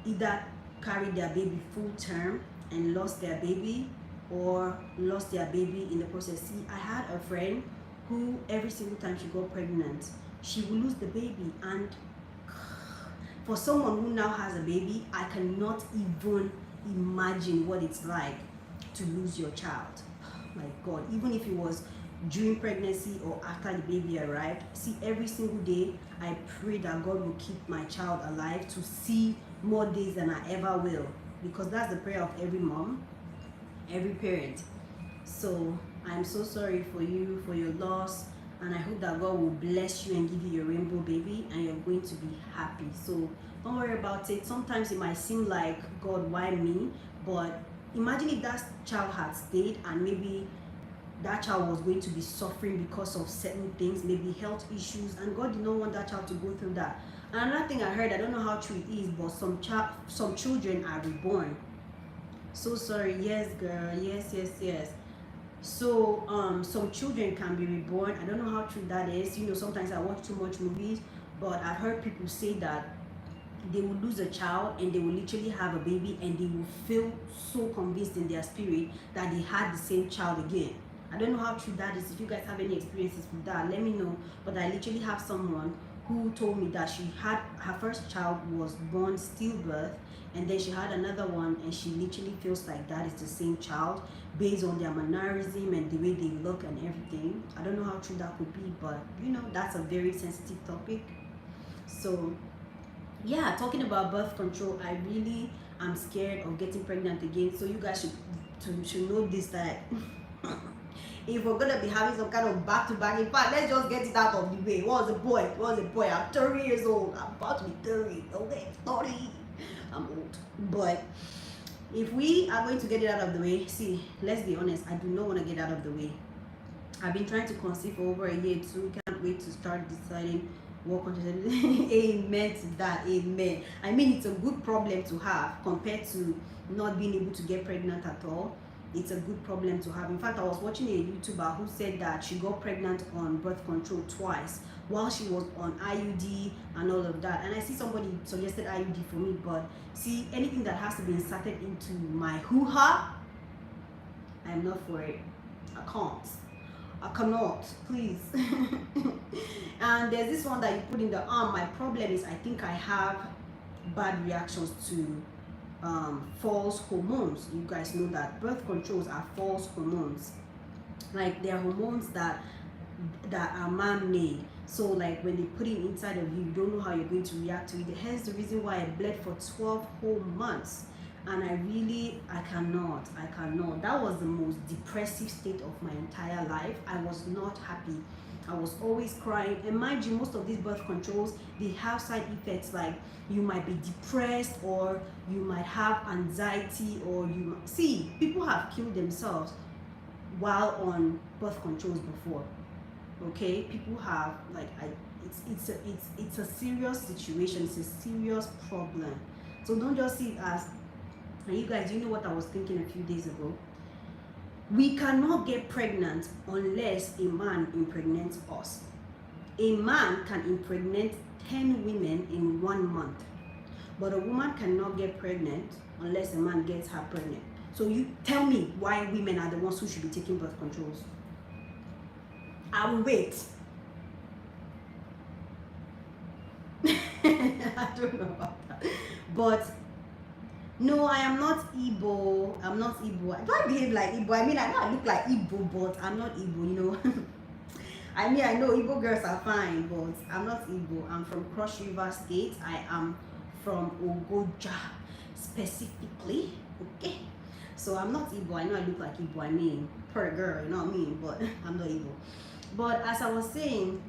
either carried their baby full term and lost their baby or lost their baby in the process. See, I had a friend who every single time she got pregnant, she would lose the baby. And for someone who now has a baby, I cannot even imagine what it's like to lose your child. My God, even if it was during pregnancy or after the baby arrived. See, every single day I pray that God will keep my child alive to see more days than I ever will, because that's the prayer of every mom, every parent. So I'm so sorry for you, for your loss, and I hope that God will bless you and give you your rainbow baby and you're going to be happy. So don't worry about it. Sometimes it might seem like, God, why me? But imagine if that child had stayed and maybe that child was going to be suffering because of certain things, maybe health issues, and God did not want that child to go through that. And another thing I heard, I don't know how true it is, but some children are reborn. So sorry. Yes, girl. Yes. So some children can be reborn. I don't know how true that is. You know, sometimes I watch too much movies, but I've heard people say that they will lose a child and they will literally have a baby and they will feel so convinced in their spirit that they had the same child again. I don't know how true that is. If you guys have any experiences with that, let me know. But I literally have someone who told me that she had her first child was born stillbirth, and then she had another one, and she literally feels like that is the same child based on their mannerism and the way they look and everything. I don't know how true that could be, but you know, that's a very sensitive topic. So yeah, talking about birth control, I really am scared of getting pregnant again. So you guys should know this, that if we're gonna be having some kind of back-to-back, in fact, let's just get it out of the way. What's the point? I'm 30 years old. I'm about to be 30. Okay, 30. I'm old. But if we are going to get it out of the way, see, let's be honest, I do not want to get out of the way. I've been trying to conceive for over a year too. Can't wait to start deciding what contraceptives. Amen to that. Amen. I mean, it's a good problem to have compared to not being able to get pregnant at all. it's a good problem to have. In fact, I was watching a YouTuber who said that she got pregnant on birth control twice while she was on IUD and all of that. And I see somebody suggested IUD for me, but see, anything that has to be inserted into my hoo-ha, I'm not for it. I cannot, please. And there's this one that you put in the arm. My problem is I think I have bad reactions to false hormones. You guys know that birth controls are false hormones. Like, they're hormones that are man-made. So like when they put it inside of you, you don't know how you're going to react to it. Hence the reason why I bled for 12 whole months. And I cannot. That was the most depressive state of my entire life. I was not happy. I was always crying. And mind you, most of these birth controls, they have side effects, like you might be depressed, or you might have anxiety, or people have killed themselves while on birth controls before. Okay, people have, like, it's a serious situation. It's a serious problem. So don't just see it as. And you guys, you know what I was thinking a few days ago? We cannot get pregnant unless a man impregnates us. A man can impregnate 10 women in 1 month. But a woman cannot get pregnant unless a man gets her pregnant. So you tell me why women are the ones who should be taking birth controls. I will wait. I don't know about that. But no, I am not Igbo. I'm not Igbo. Do I behave like Igbo? I mean, I know I look like Igbo, but I'm not Igbo, you know. I mean, I know Igbo girls are fine, but I'm not Igbo. I'm from Cross River State. I am from Ogoja, specifically. Okay. So I'm not Igbo. I know I look like Igbo. I mean, per girl, you know what I mean? But I'm not Igbo. But as I was saying,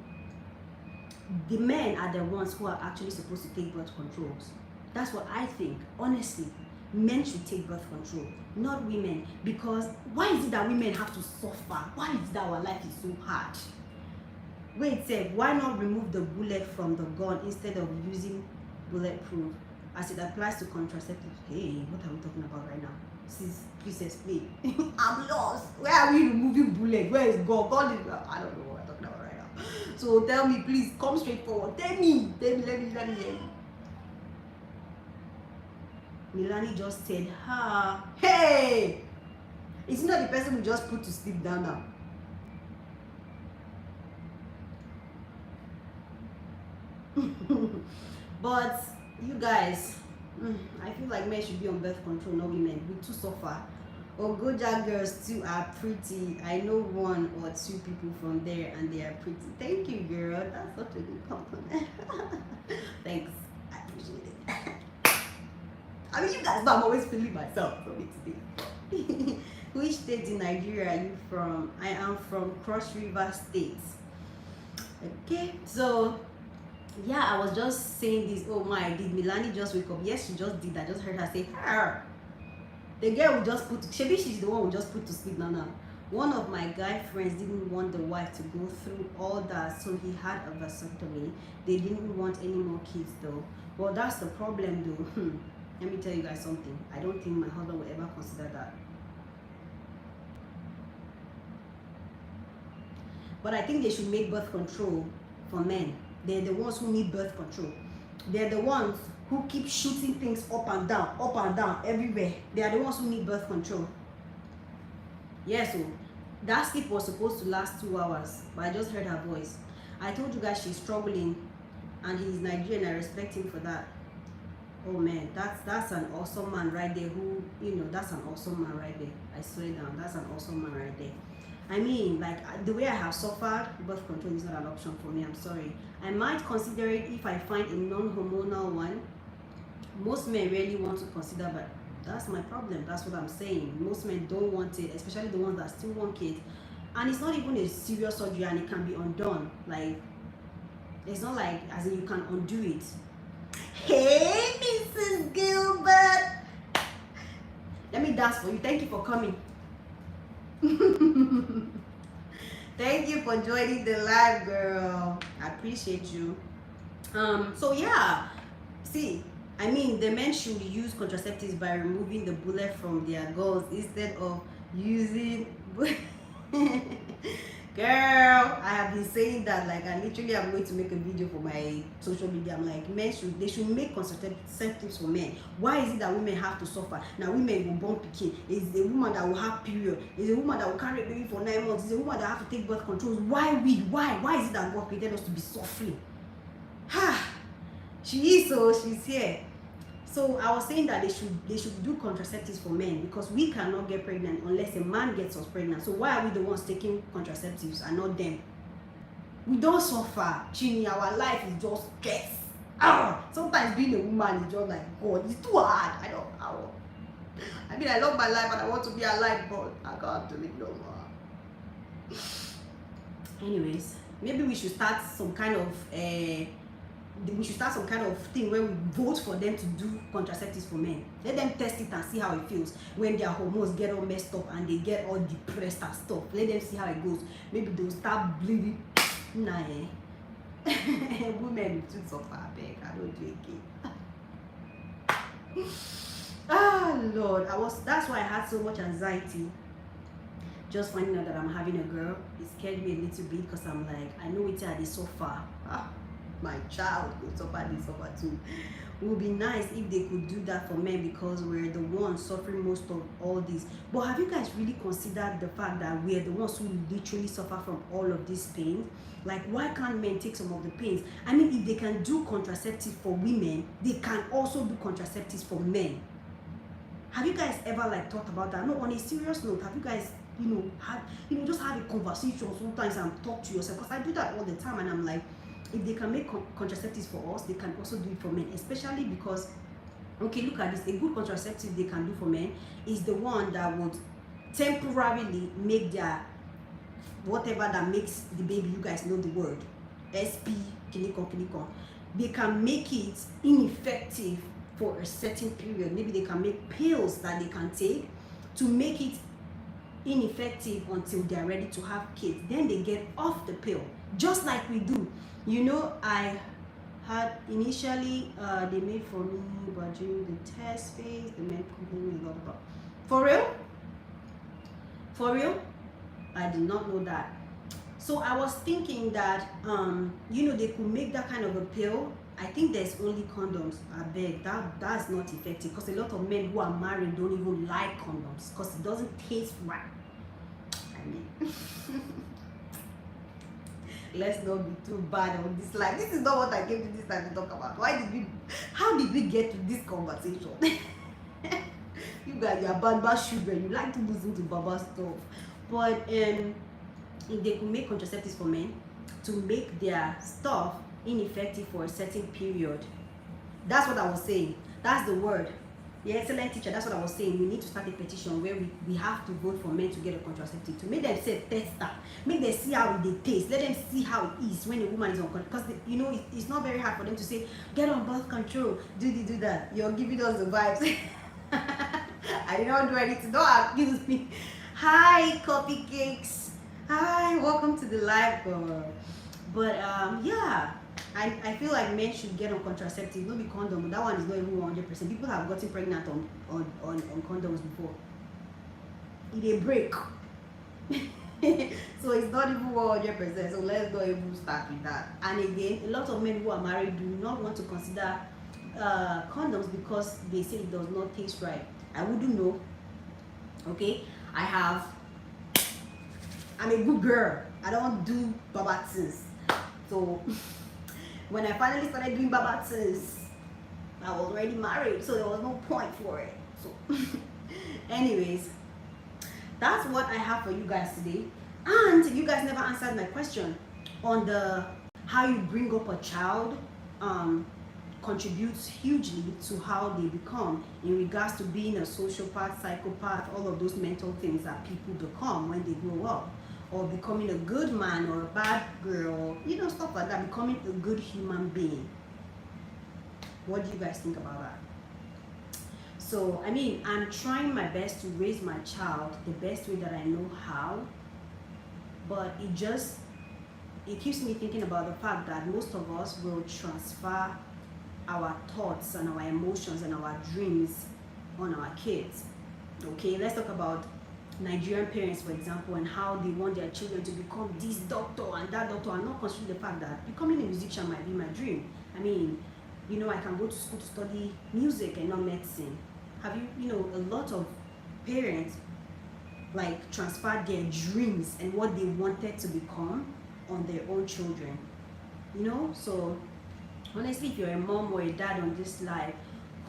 the men are the ones who are actually supposed to take birth controls. That's what I think. Honestly, men should take birth control, not women. Because why is it that women have to suffer? Why is it that our life is so hard? Wait, say, why not remove the bullet from the gun instead of using bulletproof as it applies to contraceptives? Hey, what are we talking about right now? Please explain. I'm lost. Where are we removing bullet? Where is God? God is, I don't know what we're talking about right now. So tell me, please, come straight forward. Tell me, let me hear you. Milani just said, ha, hey! It's not the person we just put to sleep down now. But you guys, I feel like men should be on birth control, not women. We too suffer. Ogoja girls too are pretty. I know 1 or 2 people from there and they are pretty. Thank you, girl. That's such a good compliment. Thanks. I appreciate it. I mean, you guys know I'm always feeling myself from it today. Which state in Nigeria are you from? I am from Cross River State. Okay, so yeah, I was just saying this. Oh my, did Milani just wake up? Yes, she just did. I just heard her say, her. The girl we just put, maybe she's the one we just put to sleep now. One of my guy friends didn't want the wife to go through all that, so he had a vasectomy. They didn't want any more kids though. Well, that's the problem though. Let me tell you guys something. I don't think my husband will ever consider that. But I think they should make birth control for men. They're the ones who need birth control. They're the ones who keep shooting things up and down, everywhere. They are the ones who need birth control. Yeah, so that sleep was supposed to last 2 hours, but I just heard her voice. I told you guys she's struggling, and he's Nigerian. I respect him for that. Oh man, that's an awesome man right there. Who, you know, that's an awesome man right there. I swear down, that's an awesome man right there. I mean, like, the way I have suffered, birth control is not an option for me. I'm sorry. I might consider it if I find a non-hormonal one. Most men really want to consider, but that's my problem. That's what I'm saying. Most men don't want it, especially the ones that still want kids. And it's not even a serious surgery, and it can be undone. Like, it's not like, as in, you can undo it. Hey, Mrs. Gilbert. Let me dance for you. Thank you for coming. Thank you for joining the live, girl. I appreciate you. So yeah, see, I mean, the men should use contraceptives by removing the bullet from their guns instead of using. Girl, I have been saying that. Like, I literally am going to make a video for my social media. I'm like, they should make contraceptives for men. Why is it that women have to suffer? Now women will born pikin. Is a woman that will have period. Is a woman that will carry a baby for 9 months. Is a woman that have to take birth controls. Why we? Why is it that God created us to be suffering? Ha! She is, so she's here. So I was saying that they should do contraceptives for men, because we cannot get pregnant unless a man gets us pregnant. So why are we the ones taking contraceptives and not them? We don't suffer, Chini. Our life is just stress. Sometimes being a woman is just like, God, it's too hard. I mean, I love my life and I want to be alive, but I can't do it no more. Anyways, maybe we should start some kind of thing where we vote for them to do contraceptives for men. Let them test it and see how it feels when their hormones get all messed up and they get all depressed and stuff. Let them see how it goes. Maybe they'll start bleeding. Nah, women too suffer. I don't do it. Lord, that's why I had so much anxiety just finding out that I'm having a girl. It scared me a little bit, because I'm like, I know it's at so far. My child will suffer too. It would be nice if they could do that for men, because we're the ones suffering most of all this. But have you guys really considered the fact that we're the ones who literally suffer from all of these pains? Like, why can't men take some of the pains? I mean, if they can do contraceptives for women, they can also do contraceptives for men. Have you guys ever thought about that? No, on a serious note, have you guys just have a conversation sometimes and talk to yourself? Because I do that all the time, and I'm like, if they can make contraceptives for us, they can also do it for men. Especially because, okay, look at this, a good contraceptive they can do for men is the one that would temporarily make their whatever that makes the baby, you guys know the word, SP, kinikon. They can make it ineffective for a certain period. Maybe they can make pills that they can take to make it ineffective until they're ready to have kids. Then they get off the pill, just like we do. You know, I had initially they made for me, but during the test phase, the men complained a lot about. For real, I did not know that. So I was thinking that they could make that kind of a pill. I think there's only condoms. I beg, that's not effective, because a lot of men who are married don't even like condoms because it doesn't taste right. I mean, let's not be too bad on this life. This is not what I came to this time to talk about. How did we get to this conversation? You guys, you're bad children. You like to listen to baba stuff. But if they could make contraceptives for men to make their stuff ineffective for a certain period, that's what I was saying. That's the word. The excellent teacher, that's what I was saying. We need to start a petition where we have to vote for men to get a contraceptive, to make them say test that, make them see how it tastes, let them see how it is when a woman is on control. Because it's not very hard for them to say, get on birth control, do that. You're giving us the vibes. I did not do anything. Don't accuse me. Hi, coffee cakes. Hi, welcome to the live, girl. But yeah, I feel like men should get on contraceptives, not be condom. That one is not even 100%. People have gotten pregnant on condoms before. It a break. So it's not even 100%. So let's not even start with that. And again, a lot of men who are married do not want to consider condoms because they say it does not taste right. I wouldn't know. Okay, I'm a good girl. I don't do babatas. So when I finally started doing babatas, I was already married, so there was no point for it. So anyways, that's what I have for you guys today. And you guys never answered my question on how you bring up a child contributes hugely to how they become in regards to being a sociopath, psychopath, all of those mental things that people become when they grow up, or becoming a good man or a bad girl, stuff like that, becoming a good human being. What do you guys think about that? So, I mean, I'm trying my best to raise my child the best way that I know how, but it keeps me thinking about the fact that most of us will transfer our thoughts and our emotions and our dreams on our kids. Okay, let's talk about Nigerian parents, for example, and how they want their children to become this doctor and that doctor, and not consider the fact that becoming a musician might be my dream. I mean, I can go to school to study music and not medicine. Have a lot of parents like transferred their dreams and what they wanted to become on their own children. So honestly, if you're a mom or a dad on this life,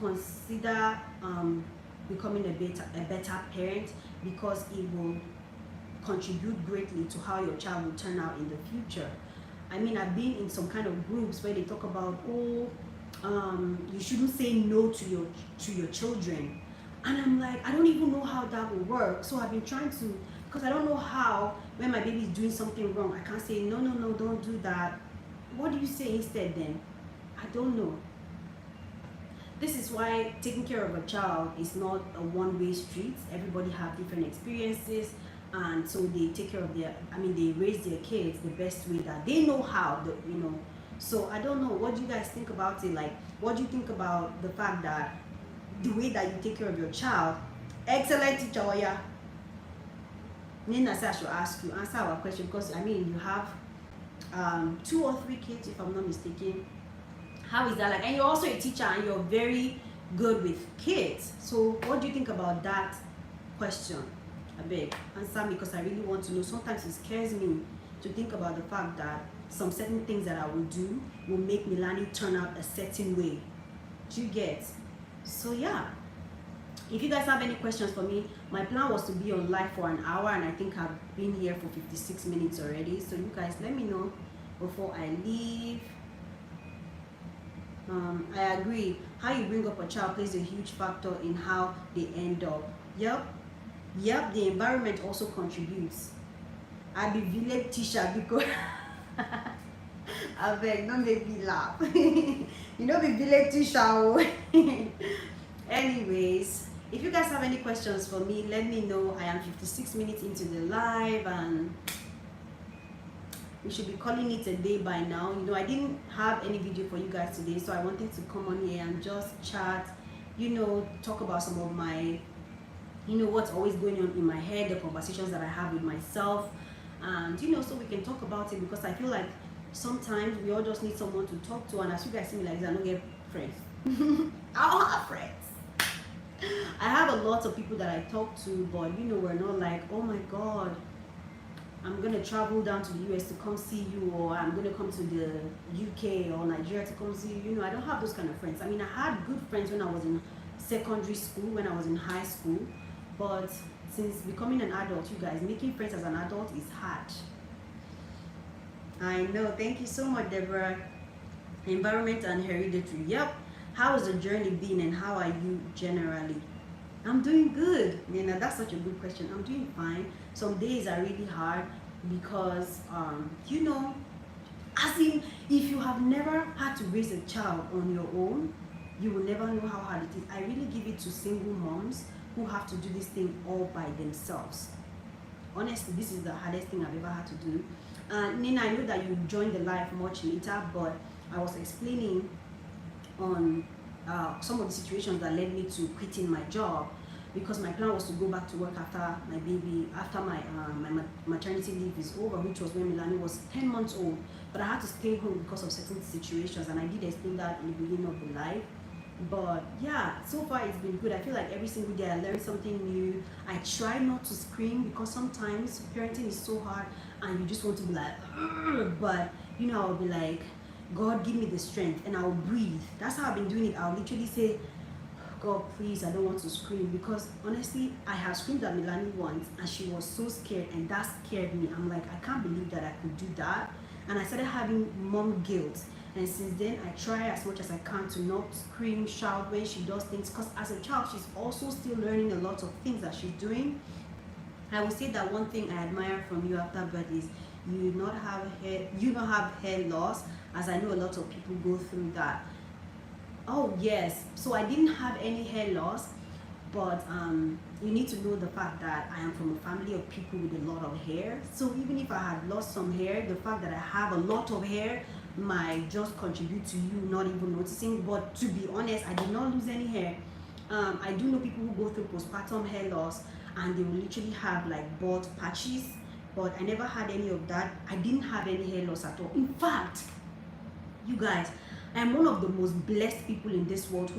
consider becoming a better parent, because it will contribute greatly to how your child will turn out in the future. I mean, I've been in some kind of groups where they talk about, you shouldn't say no to your children, and I'm like, I don't even know how that will work. So I've been trying to, because I don't know how, when my baby is doing something wrong, I can't say no, don't do that. What do you say instead then? I don't know. This is why taking care of a child is not a one-way street. Everybody have different experiences, and so they take care of they raise their kids the best way that they know how. So I don't know. What do you guys think about it? Like, what do you think about the fact that the way that you take care of your child? Excellent teacher, Oya. Nina said I should ask you, answer our question, because you have 2 or 3 kids, if I'm not mistaken. How is that like? And you're also a teacher and you're very good with kids. So what do you think about that question? I beg, answer me, because I really want to know. Sometimes it scares me to think about the fact that some certain things that I will do will make Milani turn out a certain way. Do you get? So yeah. If you guys have any questions for me, my plan was to be on live for an hour, and I think I've been here for 56 minutes already. So you guys let me know before I leave. I agree. How you bring up a child plays a huge factor in how they end up. Yep, the environment also contributes. I be village teacher because I beg, don't make me laugh. Be village teacher. Anyways, if you guys have any questions for me, let me know. I am 56 minutes into the live, and we should be calling it a day by now. I didn't have any video for you guys today, so I wanted to come on here and just chat, talk about some of my, what's always going on in my head, the conversations that I have with myself, and so we can talk about it, because I feel like sometimes we all just need someone to talk to. And as you guys see me like this, I don't get friends. I don't have friends. I have a lot of people that I talk to, but we're not like, oh my god, I'm gonna travel down to the US to come see you, or I'm gonna come to the UK or Nigeria to come see you. I don't have those kind of friends. I had good friends when I was in secondary school, when I was in high school, but since becoming an adult, you guys, making friends as an adult is hard. I know. Thank you so much, Deborah. Environment and hereditary. Yep. How has the journey been, and how are you generally? I'm doing good. That's such a good question. I'm doing fine. Some days are really hard because, as in, if you have never had to raise a child on your own, you will never know how hard it is. I really give it to single moms who have to do this thing all by themselves. Honestly, this is the hardest thing I've ever had to do. Nina, I know that you joined the live much later, but I was explaining on some of the situations that led me to quitting my job, because my plan was to go back to work after my baby, after my maternity leave is over, which was when Milani was 10 months old. But I had to stay home because of certain situations, and I did explain that in the beginning of the live. But yeah, so far it's been good. I feel like every single day I learn something new. I try not to scream, because sometimes parenting is so hard and you just want to be like, ugh, but I'll be like, God, give me the strength, and I'll breathe. That's how I've been doing it. I'll literally say, God, please, I don't want to scream, because honestly, I have screamed at Milani once and she was so scared, and that scared me. I'm like, I can't believe that I could do that. And I started having mom guilt, and since then I try as much as I can to not scream, shout when she does things, because as a child she's also still learning a lot of things that she's doing. I would say that one thing I admire from you after birth is you don't have hair loss, as I know a lot of people go through that. Oh yes, so I didn't have any hair loss, but you need to know the fact that I am from a family of people with a lot of hair. So even if I had lost some hair, the fact that I have a lot of hair might just contribute to you not even noticing. But to be honest, I did not lose any hair. I do know people who go through postpartum hair loss and they will literally have like bald patches, but I never had any of that. I didn't have any hair loss at all. In fact, you guys, I'm one of the most blessed people in this world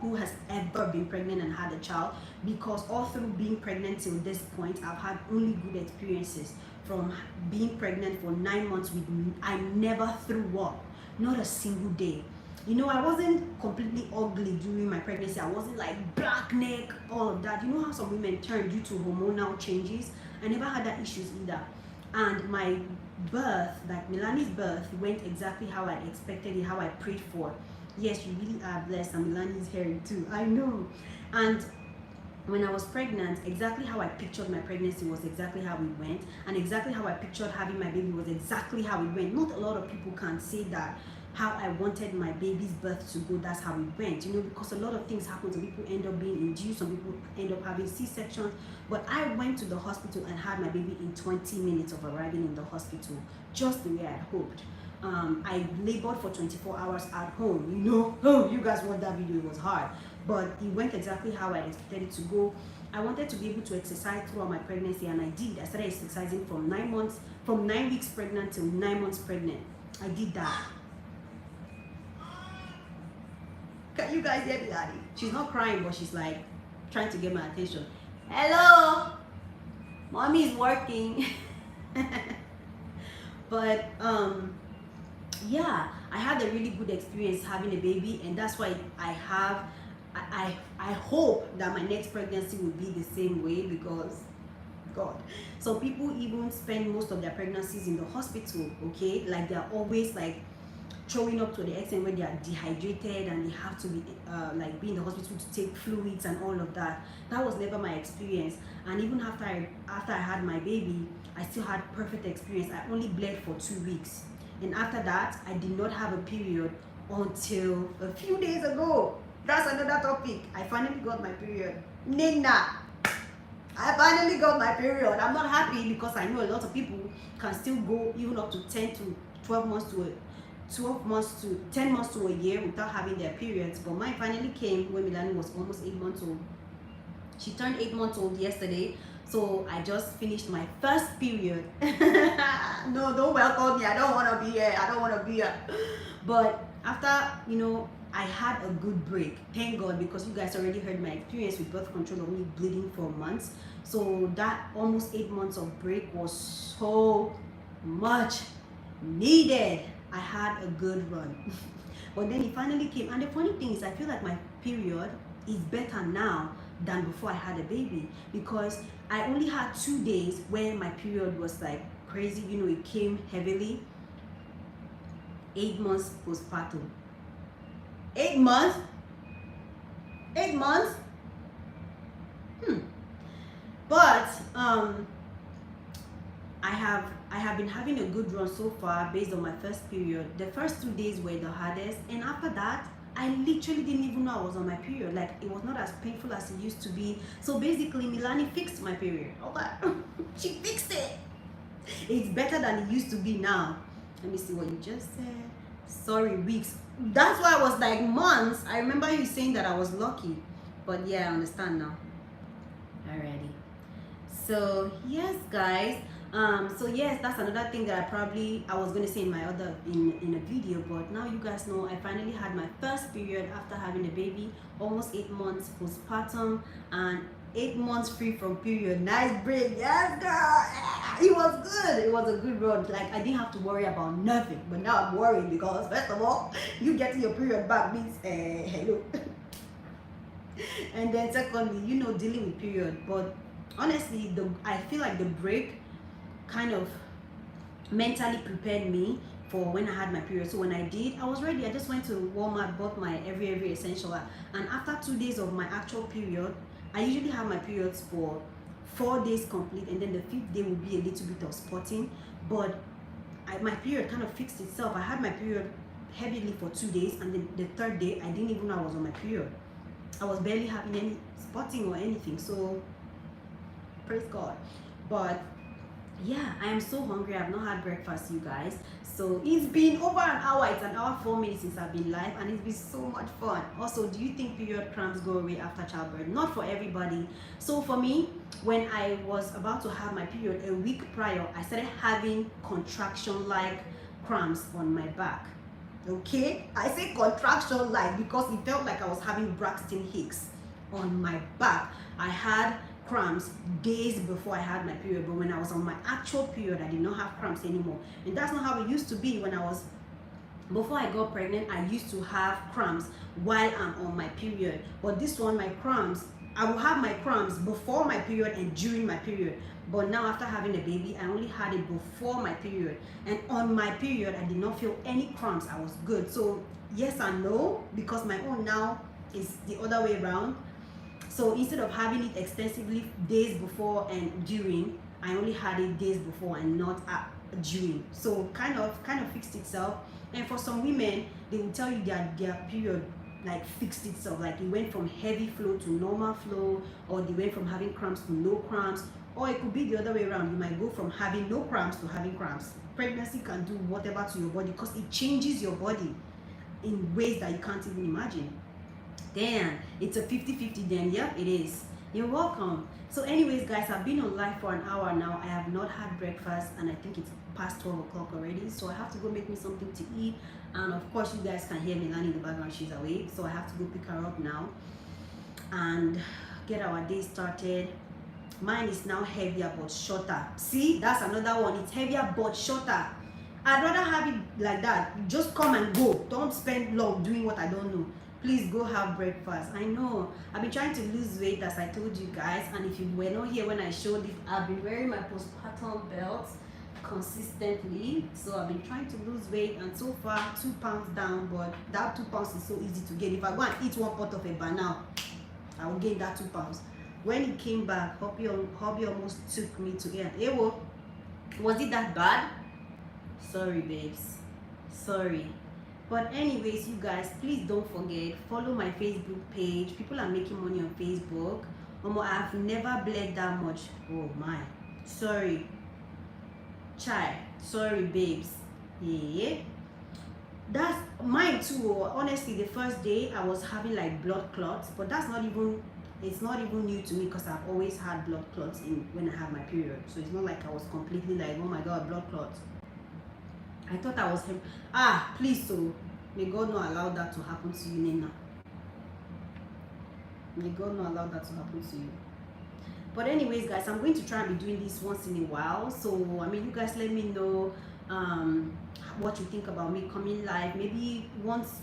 who has ever been pregnant and had a child, because all through being pregnant till this point, I've had only good experiences. From being pregnant for 9 months with me, I never threw up, not a single day. You know, I wasn't completely ugly during my pregnancy. I wasn't like black neck, all of that. You know how some women turn due to hormonal changes? I never had that issues either. And my birth, like Milani's birth, went exactly how I expected it, how I prayed for. Yes, you really are blessed, and Milani's hairy too, I know. And when I was pregnant, exactly how I pictured my pregnancy was exactly how it went, and exactly how I pictured having my baby was exactly how it went. Not a lot of people can say that how I wanted my baby's birth to go, that's how it went, you know, because a lot of things happen. Some people end up being induced, some people end up having C-sections, but I went to the hospital and had my baby in 20 minutes of arriving in the hospital, just the way I hoped. I labored for 24 hours at home, you know. Oh, you guys watched that video, it was hard, but it went exactly how I expected it to go. I wanted to be able to exercise throughout my pregnancy, and I did. I started exercising from 9 weeks pregnant till 9 months pregnant. I did that. Can you guys hear me, Daddy? She's not crying, but she's like trying to get my attention. Hello, mommy is working. But yeah, I had a really good experience having a baby, and that's why I hope that my next pregnancy will be the same way, because God, some people even spend most of their pregnancies in the hospital, okay? Like they're always like throwing up to the extent where they are dehydrated and they have to be like be in the hospital to take fluids and all of that. That was never my experience. And even after I had my baby, I still had perfect experience. I only bled for 2 weeks, and after that I did not have a period until a few days ago. That's another topic. I finally got my period. Nina, I finally got my period. I'm not happy because I know a lot of people can still go even up to 10 to 12 months to 10 months to a year without having their periods. But mine finally came when Milani was almost 8 months old. She turned 8 months old yesterday, so I just finished my first period. No, don't welcome me. I don't want to be here. I don't want to be here. But after, you know, I had a good break, thank God, because you guys already heard my experience with birth control of me bleeding for months. So that almost 8 months of break was so much needed. I had a good run. But then it finally came, and the funny thing is I feel like my period is better now than before I had a baby, because I only had 2 days where my period was like crazy, you know, it came heavily. 8 months postpartum. 8 months? 8 months? But I have been having a good run so far based on my first period. The first 2 days were the hardest, and after that I literally didn't even know I was on my period. Like, it was not as painful as it used to be. So basically Milani fixed my period. Okay. She fixed it. It's better than it used to be now. Let me see what you just said. Sorry, weeks. That's why I was like months. I remember you saying that I was lucky, but yeah, I understand now. Alrighty. So yes, guys. So yes, that's another thing that I was gonna say in my other in a video, but now you guys know I finally had my first period after having a baby, almost 8 months postpartum, and 8 months free from period. Nice break, yes, girl. It was good. It was a good run. Like, I didn't have to worry about nothing, but now I'm worried because first of all, you getting your period back means hello. And then secondly, you know, dealing with period. But honestly, I feel like the break kind of mentally prepared me for when I had my period. So when I did, I was ready. I just went to Walmart, bought my every essential, and after 2 days of my actual period, I usually have my periods for 4 days complete, and then the 5th day will be a little bit of spotting, but my period kind of fixed itself. I had my period heavily for 2 days, and then the 3rd day I didn't even know I was on my period. I was barely having any spotting or anything, so praise God. But Yeah, I am so hungry. I've not had breakfast, you guys. So it's been over an hour. It's an hour 4 minutes since I've been live, and it's been so much fun. Also, do you think period cramps go away after childbirth? Not for everybody. So for me, when I was about to have my period a week prior, I started having contraction-like cramps on my back. Okay, I say contraction-like because it felt like I was having Braxton Hicks on my back. I had cramps days before I had my period, but when I was on my actual period, I did not have cramps anymore. And that's not how it used to be when I was, before I got pregnant. I used to have cramps while I'm on my period, but this one, my cramps, I will have my cramps before my period and during my period. But now after having a baby, I only had it before my period, and on my period I did not feel any cramps. I was good. So yes and no, because my own now is the other way around. So instead of having it extensively days before and during, I only had it days before and not during. So kind of fixed itself. And for some women, they will tell you that their period like fixed itself, like it went from heavy flow to normal flow, or they went from having cramps to no cramps, or it could be the other way around. You might go from having no cramps to having cramps. Pregnancy can do whatever to your body because it changes your body in ways that you can't even imagine. Damn, it's a 50-50 then. Yep, it is. You're welcome. So anyways, guys, I've been on live for an hour now. I have not had breakfast, and I think it's past 12 o'clock already. So I have to go make me something to eat. And of course, you guys can hear Milani in the background. She's awake. So I have to go pick her up now and get our day started. Mine is now heavier but shorter. See, that's another one. It's heavier but shorter. I'd rather have it like that. Just come and go. Don't spend long doing what I don't know. Please go have breakfast. I know I've been trying to lose weight, as I told you guys, and if you were not here when I showed it, I've been wearing my postpartum belt consistently. So I've been trying to lose weight, and so far 2 pounds down. But that 2 pounds is so easy to gain. If I go and eat one pot of a banana, I will gain that 2 pounds. When it came back, hubby almost took me to get. Ewo, was it that bad? Sorry, babes. Sorry. But anyways, you guys, please don't forget, follow my Facebook page. People are making money on Facebook. I've never bled that much. Oh my. Sorry. Chai. Sorry, babes. Yeah. That's mine too. Honestly, the first day I was having like blood clots, but that's not even, it's not even new to me because I've always had blood clots in when I have my period. So it's not like I was completely like, oh my god, blood clots. I thought I was him. Please, so may God not allow that to happen to you, Nina. May God not allow that to happen to you. But anyways, guys, I'm going to try and be doing this once in a while. So I mean, you guys let me know what you think about me coming live. Maybe once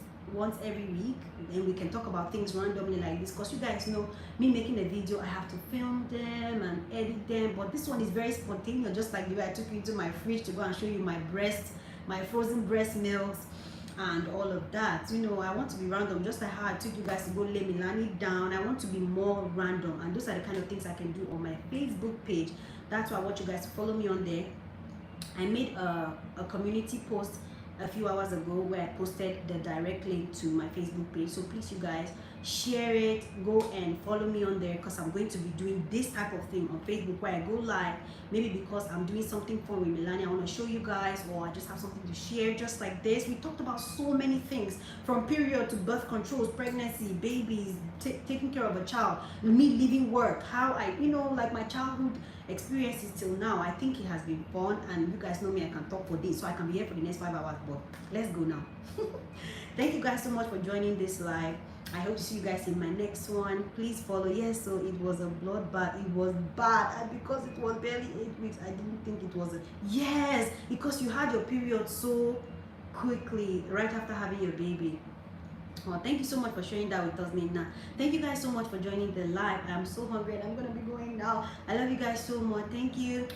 every week, and we can talk about things randomly like this, because you guys know me making a video, I have to film them and edit them. But this one is very spontaneous, just like the way I took you into my fridge to go and show you my frozen breast milks and all of that. You know, I want to be random, just like how I took you guys to go lay Milani down. I want to be more random, and those are the kind of things I can do on my Facebook page. That's why I want you guys to follow me on there. I made a community post a few hours ago where I posted the direct link to my Facebook page. So please, you guys, share it, go and follow me on there, because I'm going to be doing this type of thing on Facebook where I go live, maybe because I'm doing something fun with Melania, I want to show you guys, or I just have something to share just like this. We talked about so many things, from period to birth controls, pregnancy, babies, taking care of a child, me leaving work, how I, you know, like my childhood experiences till now. I think it has been fun, and you guys know me, I can talk for days, so I can be here for the next 5 hours, but let's go now. Thank you guys so much for joining this live. I hope to see you guys in my next one. Please follow. Yes, so it was a bloodbath. It was bad, and because it was barely 8 weeks, I didn't think it was yes, because you had your period so quickly right after having your baby. Oh, thank you so much for sharing that with us, Nina. Thank you guys so much for joining the live. I'm so hungry and I'm gonna be going now. I love you guys so much. Thank you.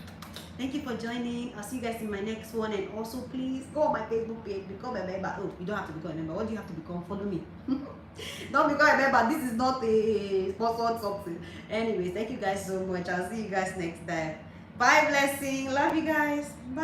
Thank you for joining. I'll see you guys in my next one. And also, please go on my Facebook page, become a member. Oh, you don't have to become a member. What do you have to become? Follow me. Don't become a member. This is not a sponsored something. Anyways, thank you guys so much. I'll see you guys next time. Bye, blessing. Love you guys. Bye.